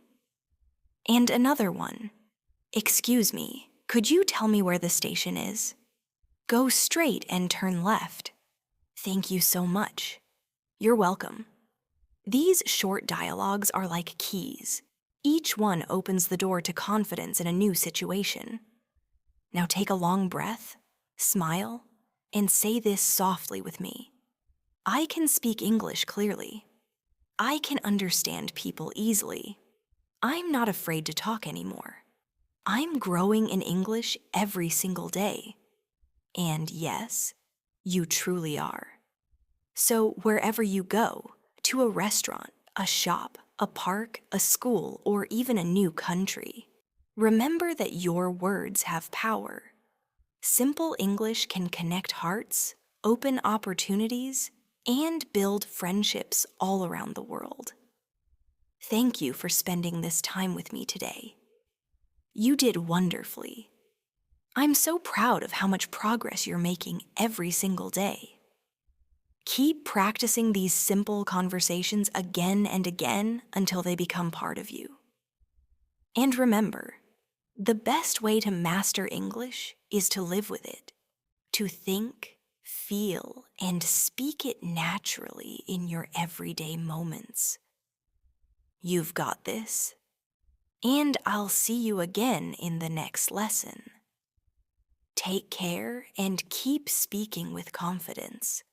And another one. Excuse me, could you tell me where the station is? Go straight and turn left. Thank you so much. You're welcome. These short dialogues are like keys. Each one opens the door to confidence in a new situation. Now take a long breath, smile, and say this softly with me. I can speak English clearly. I can understand people easily. I'm not afraid to talk anymore. I'm growing in English every single day. And yes, you truly are. So wherever you go, to a restaurant, a shop, a park, a school, or even a new country, remember that your words have power. Simple English can connect hearts, open opportunities, and build friendships all around the world. Thank you for spending this time with me today. You did wonderfully. I'm so proud of how much progress you're making every single day. Keep practicing these simple conversations again and again until they become part of you. And remember, the best way to master English is to live with it, to think, feel, and speak it naturally in your everyday moments. You've got this. And I'll see you again in the next lesson. Take care and keep speaking with confidence.